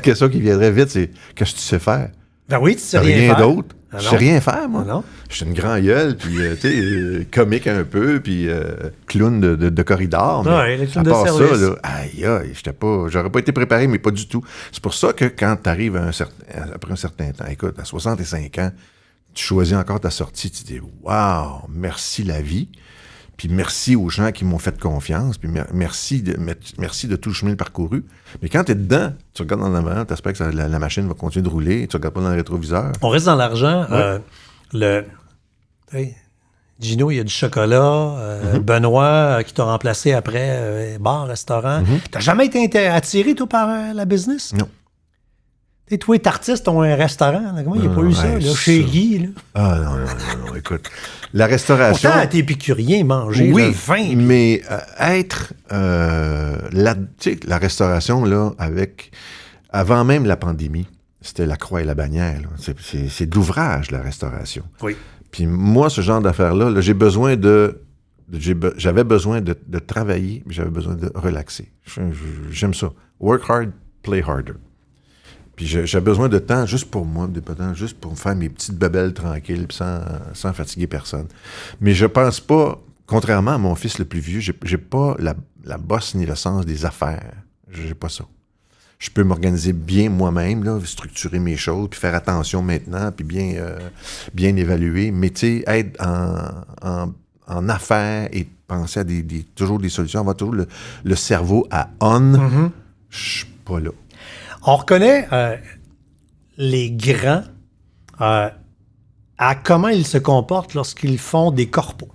question qui viendrait vite, c'est qu'est-ce que tu sais faire? Ben oui, tu sais rien faire. D'autre. Ah Je sais non? rien faire, moi. Ah non? Je suis une grand gueule, puis, tu sais, comique un peu, puis clown de corridor. Mais Ouais, le clown à de part service. ça, là, aïe, j'aurais pas été préparé, mais pas du tout. C'est pour ça que quand tu arrives après un certain temps, écoute, à 65 ans, tu choisis encore ta sortie, tu te dis, waouh, merci la vie. Puis merci aux gens qui m'ont fait confiance. Puis merci de tout le chemin parcouru. Mais quand tu es dedans, tu regardes en avant, tu espères que la machine va continuer de rouler, tu regardes pas dans le rétroviseur. On reste dans l'argent. Ouais. Hey, Gino, il y a du chocolat. Benoît, qui t'a remplacé après, bar, restaurant. T'as jamais été attiré, toi, par la business? Non. Tu sais, les artistes ont un restaurant. Là. Comment il n'y a pas eu ça, ouais, là, ça. chez Guy? Là? Ah non, écoute. La restauration... Pourtant, t'es épicurien, manger oui, le vin. mais être... tu sais, la restauration, là, avant même la pandémie, c'était la croix et la bannière. Là. C'est d'ouvrage, la restauration. Oui. Puis moi, ce genre d'affaires-là, là, j'avais besoin de travailler, mais j'avais besoin de relaxer. J'aime ça. Work hard, play harder. Puis j'ai besoin de temps juste pour moi, juste pour me faire mes petites babelles tranquilles, puis sans fatiguer personne. Mais je pense pas, contrairement à mon fils le plus vieux, j'ai pas la bosse ni le sens des affaires. J'ai pas ça. Je peux m'organiser bien moi-même, là, structurer mes choses, puis faire attention maintenant, puis bien évaluer. Mais tu sais, être en affaires et penser à toujours des solutions, avoir toujours le cerveau à on, je suis pas là. On reconnaît les grands à comment ils se comportent lorsqu'ils font des corpos.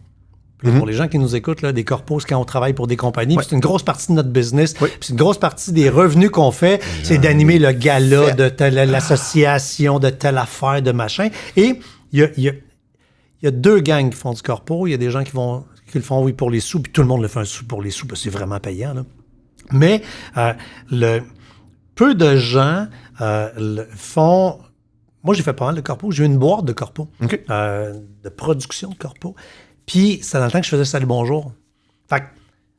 Pour les gens qui nous écoutent, là, des corpos, c'est quand on travaille pour des compagnies. Ouais. C'est une grosse partie de notre business. Oui. Puis c'est une grosse partie des revenus qu'on fait, c'est d'animer le gala de l'association, de telle affaire, de machin. Et il y a deux gangs qui font du corpo. Il y a des gens qui le font, oui, pour les sous, puis tout le monde le fait pour les sous, parce que c'est vraiment payant. Là. Mais peu de gens le font... Moi, j'ai fait pas mal de corpo. J'ai eu une boîte de corpo, OK. de production de corpo. Puis, c'est dans le temps que je faisais Salut Bonjour. Fait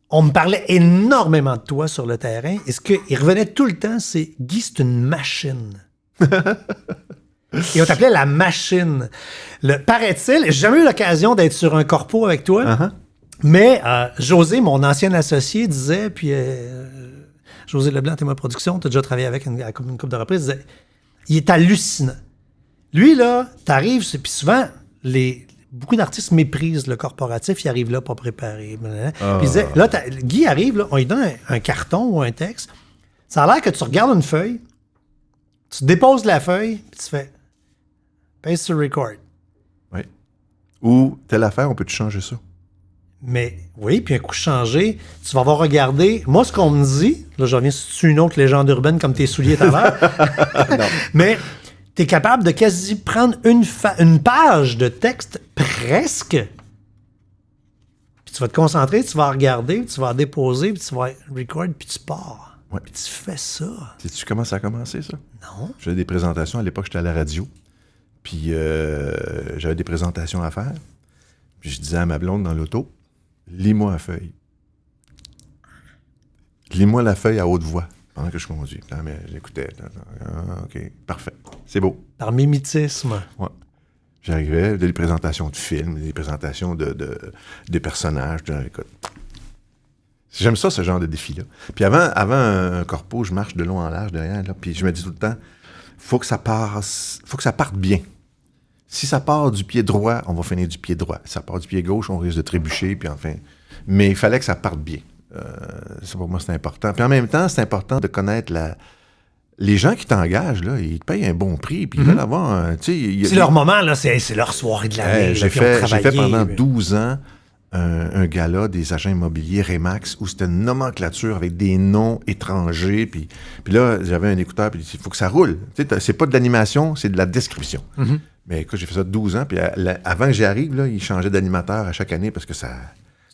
on me parlait énormément de toi sur le terrain. Et ce qu'il revenait tout le temps, c'est « Guy, c'est une machine. » Et on t'appelait la machine. Paraît-il, j'ai jamais eu l'occasion d'être sur un corpo avec toi, mais José, mon ancien associé, disait, puis José Leblanc, Témoin Production, tu as déjà travaillé avec une couple de reprises, disait, il est hallucinant. Lui, là, t'arrives, puis souvent, beaucoup d'artistes méprisent le corporatif, il arrive là pas préparé. Puis il disait, là, Guy arrive, là, on lui donne un carton ou un texte. Ça a l'air que tu regardes une feuille, tu déposes la feuille, puis tu fais paste to record. Oui. Ou telle affaire, on peut-tu changer ça? Mais oui, puis un coup changé, tu vas avoir regardé. Moi, ce qu'on me dit, là, je reviens sur une autre légende urbaine comme tes souliers tout à l'heure, mais tu es capable de quasi prendre une page de texte presque, puis tu vas te concentrer, tu vas regarder, puis tu vas déposer, puis tu vas record, puis tu pars. Ouais. Puis tu fais ça. Sais-tu comment ça a commencé, ça? Non. J'avais des présentations. À l'époque, j'étais à la radio. Puis j'avais des présentations à faire. Puis je disais à ma blonde dans l'auto, lis-moi la feuille. Lis-moi la feuille à haute voix pendant que je conduis. Là, mais j'écoutais. OK, parfait. C'est beau. Par mimétisme. Ouais. J'arrivais, des présentations de films, des présentations des personnages. Écoute, j'aime ça, ce genre de défi-là. Puis avant un corpo, je marche de long en large derrière, là, puis je me dis tout le temps, faut que ça parte bien. Si ça part du pied droit, on va finir du pied droit. Si ça part du pied gauche, on risque de trébucher, puis enfin... Mais il fallait que ça parte bien. Ça, pour moi, c'est important. Puis en même temps, c'est important de connaître les gens qui t'engagent, là, ils te payent un bon prix, puis ils veulent avoir... C'est leur moment, là, c'est leur soirée de l'année. J'ai fait pendant 12 ans un gala des agents immobiliers Remax où c'était une nomenclature avec des noms étrangers. Puis là, j'avais un écouteur, puis il faut que ça roule. Tu sais, c'est pas de l'animation, c'est de la description. Mais écoute, j'ai fait ça 12 ans, puis avant que j'y arrive, là, ils changeaient d'animateur à chaque année parce que ça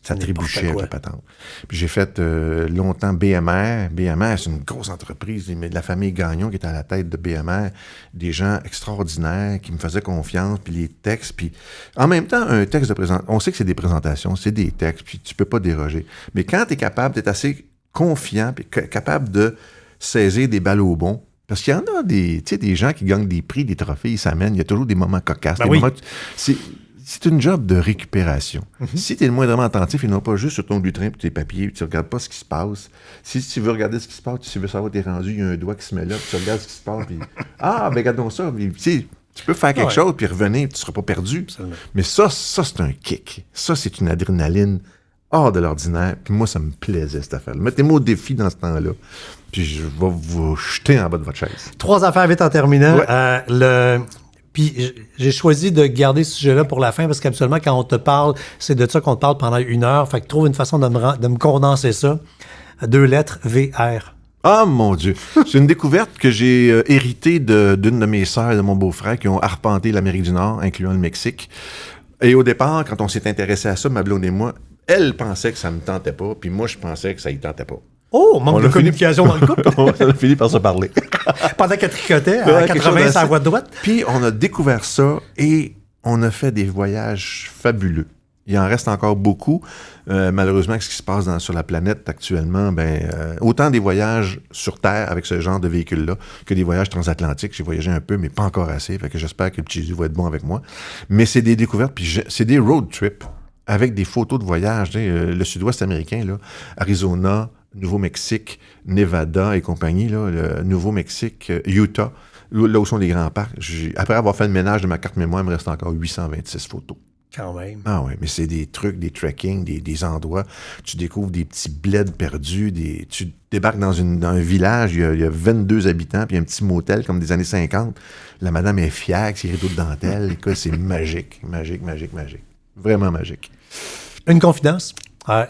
trébuchait avec la patente. Puis j'ai fait longtemps BMR. BMR, c'est une grosse entreprise, mais de la famille Gagnon qui était à la tête de BMR, des gens extraordinaires qui me faisaient confiance, puis les textes, puis en même temps, un texte de présentation, on sait que c'est des présentations, c'est des textes, puis tu peux pas déroger. Mais quand tu es capable, tu es assez confiant, puis capable de saisir des balles au bon, Parce qu'il y en a des gens qui gagnent des prix, des trophées, ils s'amènent. Il y a toujours des moments cocasses. Ben des oui. moments c'est une job de récupération. Si tu es le moindrement attentif et non pas juste sur ton lutrin et tes papiers, puis tu ne regardes pas ce qui se passe. Si tu veux regarder ce qui se passe, si tu veux savoir où tu es rendu, il y a un doigt qui se met là, puis tu regardes ce qui se passe, puis regardons ça. Puis, tu peux faire quelque chose, puis revenir, puis tu ne seras pas perdu. Absolument. Mais ça, c'est un kick. Ça, c'est une adrénaline hors de l'ordinaire. Puis moi, ça me plaisait, cette affaire-là. Mettez-moi au défi dans ce temps-là, puis je vais vous jeter en bas de votre chaise. 3 affaires vite en terminant. Ouais. Puis j'ai choisi de garder ce sujet-là pour la fin parce qu'habituellement, quand on te parle, c'est de ça qu'on te parle pendant 1 heure. Fait que trouve une façon de me condenser ça. 2 lettres, VR. Ah, mon Dieu! C'est une découverte que j'ai héritée d'une de mes sœurs et de mon beau-frère qui ont arpenté l'Amérique du Nord, incluant le Mexique. Et au départ, quand on s'est intéressé à ça, ma blonde et moi, elle pensait que ça me tentait pas, puis moi, je pensais que ça y tentait pas. Oh, manque de communication dans le couple. On a fini par se parler. Pendant qu'elle tricotait à 80 sur la voie de droite. Puis on a découvert ça et on a fait des voyages fabuleux. Il en reste encore beaucoup. Malheureusement, avec ce qui se passe sur la planète actuellement, autant des voyages sur Terre avec ce genre de véhicule-là que des voyages transatlantiques. J'ai voyagé un peu, mais pas encore assez. Fait que j'espère que le petit Jésus va être bon avec moi. Mais c'est des découvertes, puis c'est des road trips avec des photos de voyage. Le sud-ouest américain, là, Arizona, Nouveau-Mexique, Nevada et compagnie, là, le Nouveau-Mexique, Utah, là où sont les grands parcs. Après avoir fait le ménage de ma carte mémoire, il me reste encore 826 photos. Quand même. Ah oui, mais c'est des trucs, des trekking, des endroits. Tu découvres des petits bleds perdus. Tu débarques dans un village, il y a 22 habitants, puis un petit motel comme des années 50. La madame est fière avec ses rideaux de dentelle. Écoute, c'est magique, magique, magique, magique. Vraiment magique. Une confidence.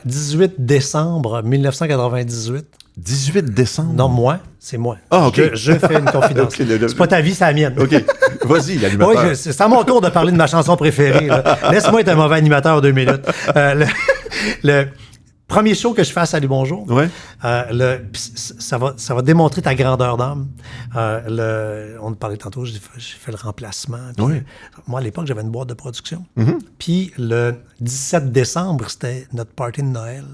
18 décembre 1998. 18 décembre? Non, moi, c'est moi. Ah, OK. Je fais une confidence. Okay, c'est pas ta vie, c'est la mienne. OK. Vas-y, l'animateur. Oui, c'est à mon tour de parler de ma chanson préférée. Là. Laisse-moi être un mauvais animateur 2 minutes. Le premier show que je fais à Salut Bonjour, ça va démontrer ta grandeur d'âme. On parlait tantôt, j'ai fait le remplacement. Puis, moi, à l'époque, j'avais une boîte de production. Puis le 17 décembre, c'était notre party de Noël.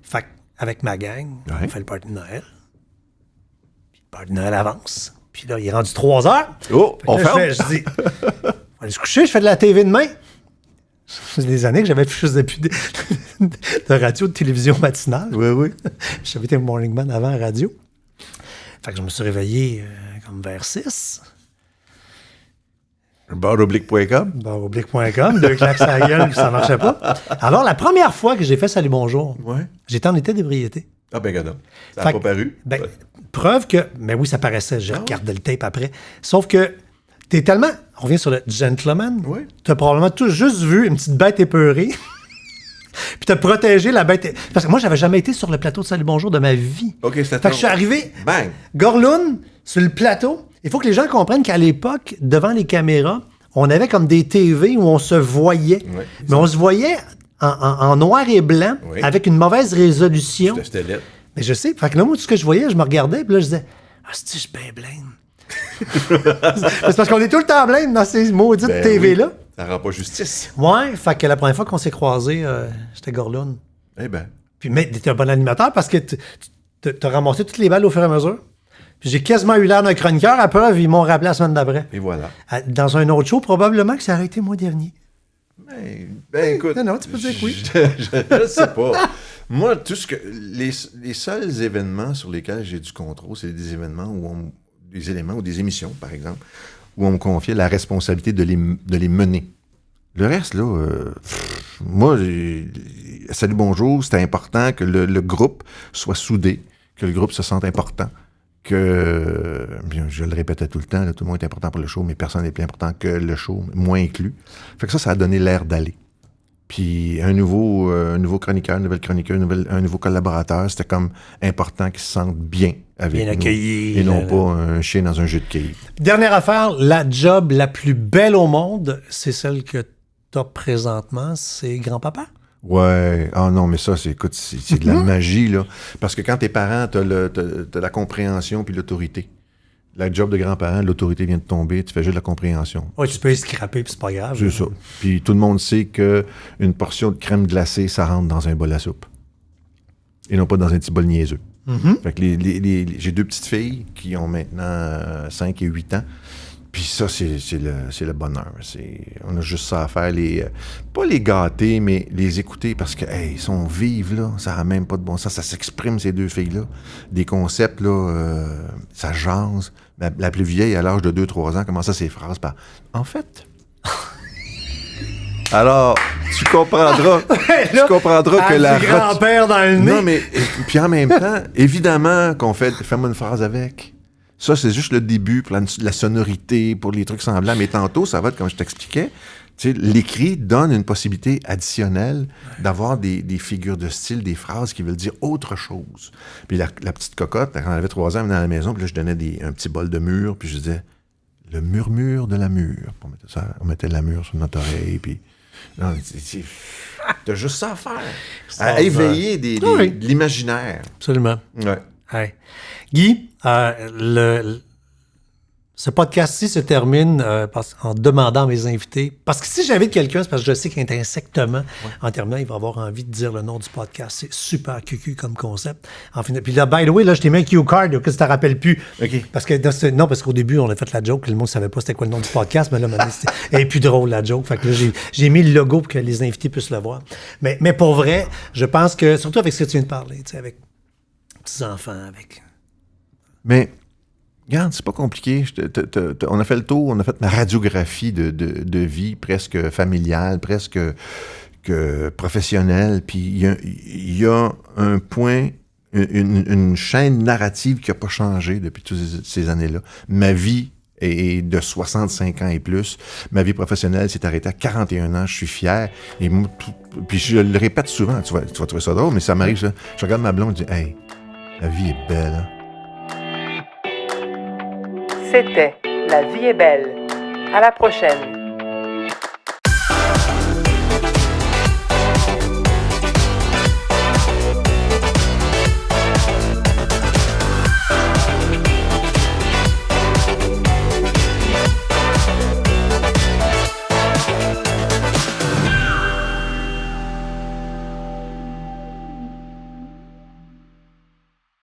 Fait avec ma gang, on fait le party de Noël. Puis le party de Noël avance. Puis là, il est rendu 3 heures. Oh, on ferme. Je dis, on va aller se coucher, je fais de la TV demain. C'est des années que j'avais plus de radio, de télévision matinale. Oui. J'avais été Morning Man avant à radio. Fait que je me suis réveillé comme vers 6. Barreoblique.com. Barreoblique.com, 2 claques à la gueule, puis ça marchait pas. Alors, la première fois que j'ai fait Salut Bonjour, j'étais en état d'ébriété. Ah ben, regarde. Ça n'a pas paru. Preuve que... Mais oui, ça paraissait. J'ai regardé le tape après. Sauf que t'es tellement... On revient sur le gentleman. Oui. T'as probablement tout juste vu une petite bête épeurée. Puis t'as protégé la bête... Parce que moi, j'avais jamais été sur le plateau de Salut Bonjour de ma vie. OK, c'était... Fait que je suis arrivé... Bang! Gorloune, sur le plateau. Il faut que les gens comprennent qu'à l'époque, devant les caméras, on avait comme des TV où on se voyait. Oui, mais on se voyait en noir et blanc, avec une mauvaise résolution. C'était laid. Mais je sais. Fait que là, moi, tout ce que je voyais, je me regardais, puis là, je disais, je suis bien blême. C'est parce qu'on est tout le temps blême dans ces maudites TV-là. Oui. Ça rend pas justice. Ouais, fait que la première fois qu'on s'est croisés, j'étais Gorloune. Eh ben. Puis, mais t'es un bon animateur parce que t'as ramassé toutes les balles au fur et à mesure. Puis j'ai quasiment eu l'air d'un chroniqueur. À preuve, ils m'ont rappelé la semaine d'après. Et voilà. Dans un autre show, probablement que ça aurait été moi dernier. Ben écoute. Non, tu peux dire que oui. Je sais pas. Moi, tout ce que. Les seuls événements sur lesquels j'ai du contrôle, c'est des événements des éléments ou des émissions, par exemple, où on me confiait la responsabilité de les mener. Le reste, là, moi, Salut Bonjour, c'était important que le groupe soit soudé, que le groupe se sente important, que, bien, je le répétais tout le temps, là, tout le monde est important pour le show, mais personne n'est plus important que le show, moi inclus. Fait que ça a donné l'air d'aller. Puis un nouveau chroniqueur, une nouvelle chroniqueuse, un nouveau collaborateur, c'était comme important qu'ils se sentent bien avec bien nous. accueillis. Et non pas un chien dans un jeu de quilles. Dernière affaire, la job la plus belle au monde, c'est celle que tu as présentement, c'est grand-papa. Ouais. Ah non, mais ça, c'est de la magie, là. Parce que quand t'es parent, t'as la compréhension puis l'autorité. La job de grand-parent, l'autorité vient de tomber, tu fais juste de la compréhension. Oui, tu peux y scraper, puis c'est pas grave. C'est ça. Puis tout le monde sait qu'une portion de crème glacée, ça rentre dans un bol à soupe. Et non pas dans un petit bol niaiseux. Fait que j'ai 2 petites filles qui ont maintenant 5 et 8 ans. Puis ça, c'est le bonheur. On a juste ça à faire. Pas les gâter, mais les écouter parce que, ils sont vives, là. Ça n'a même pas de bon sens. Ça s'exprime, ces 2 filles-là. Des concepts, là, ça jase. La plus vieille, à l'âge de 2-3 ans, commence ses phrases par « En fait... » Alors, tu comprendras que la... grand-père dans le nez. Non, mais... Puis en même temps, évidemment qu'on fais-moi une phrase avec. Ça, c'est juste le début pour la sonorité, pour les trucs semblables. Mais tantôt, ça va être comme je t'expliquais. Tu sais, l'écrit donne une possibilité additionnelle d'avoir des figures de style, des phrases qui veulent dire autre chose. Puis la petite cocotte, quand elle avait 3 ans, elle venait à la maison, puis là, je donnais un petit bol de mûre, puis je disais « le murmure de la mûre ». On mettait la mûre sur notre oreille, puis... Non, t'as juste ça à faire. À éveiller de l'imaginaire. Absolument. Ouais. Ouais. Guy, ce podcast-ci se termine en demandant à mes invités, parce que si j'invite quelqu'un, c'est parce que je sais qu'intrinsèquement, en terminant, il va avoir envie de dire le nom du podcast. C'est super cucu comme concept. Puis là, by the way, là, je t'ai mis un cue card que tu te rappelles plus. OK. Parce qu'au début, on a fait la joke, le monde ne savait pas c'était quoi le nom du podcast, mais là, elle est plus drôle, la joke. Fait que là, j'ai mis le logo pour que les invités puissent le voir. Mais pour vrai, je pense que, surtout avec ce que tu viens de parler, tu sais, avec petits-enfants, avec... Mais, regarde, c'est pas compliqué. On a fait le tour, on a fait ma radiographie de vie presque familiale, presque professionnelle. Puis il y a un point, une chaîne narrative qui n'a pas changé depuis toutes ces années-là. Ma vie est de 65 ans et plus. Ma vie professionnelle s'est arrêtée à 41 ans. Je suis fier. Et moi, puis je le répète souvent. Tu vas trouver ça drôle, mais ça m'arrive. Je regarde ma blonde et je dis « Hey, la vie est belle, hein? » C'était La vie est belle. À la prochaine.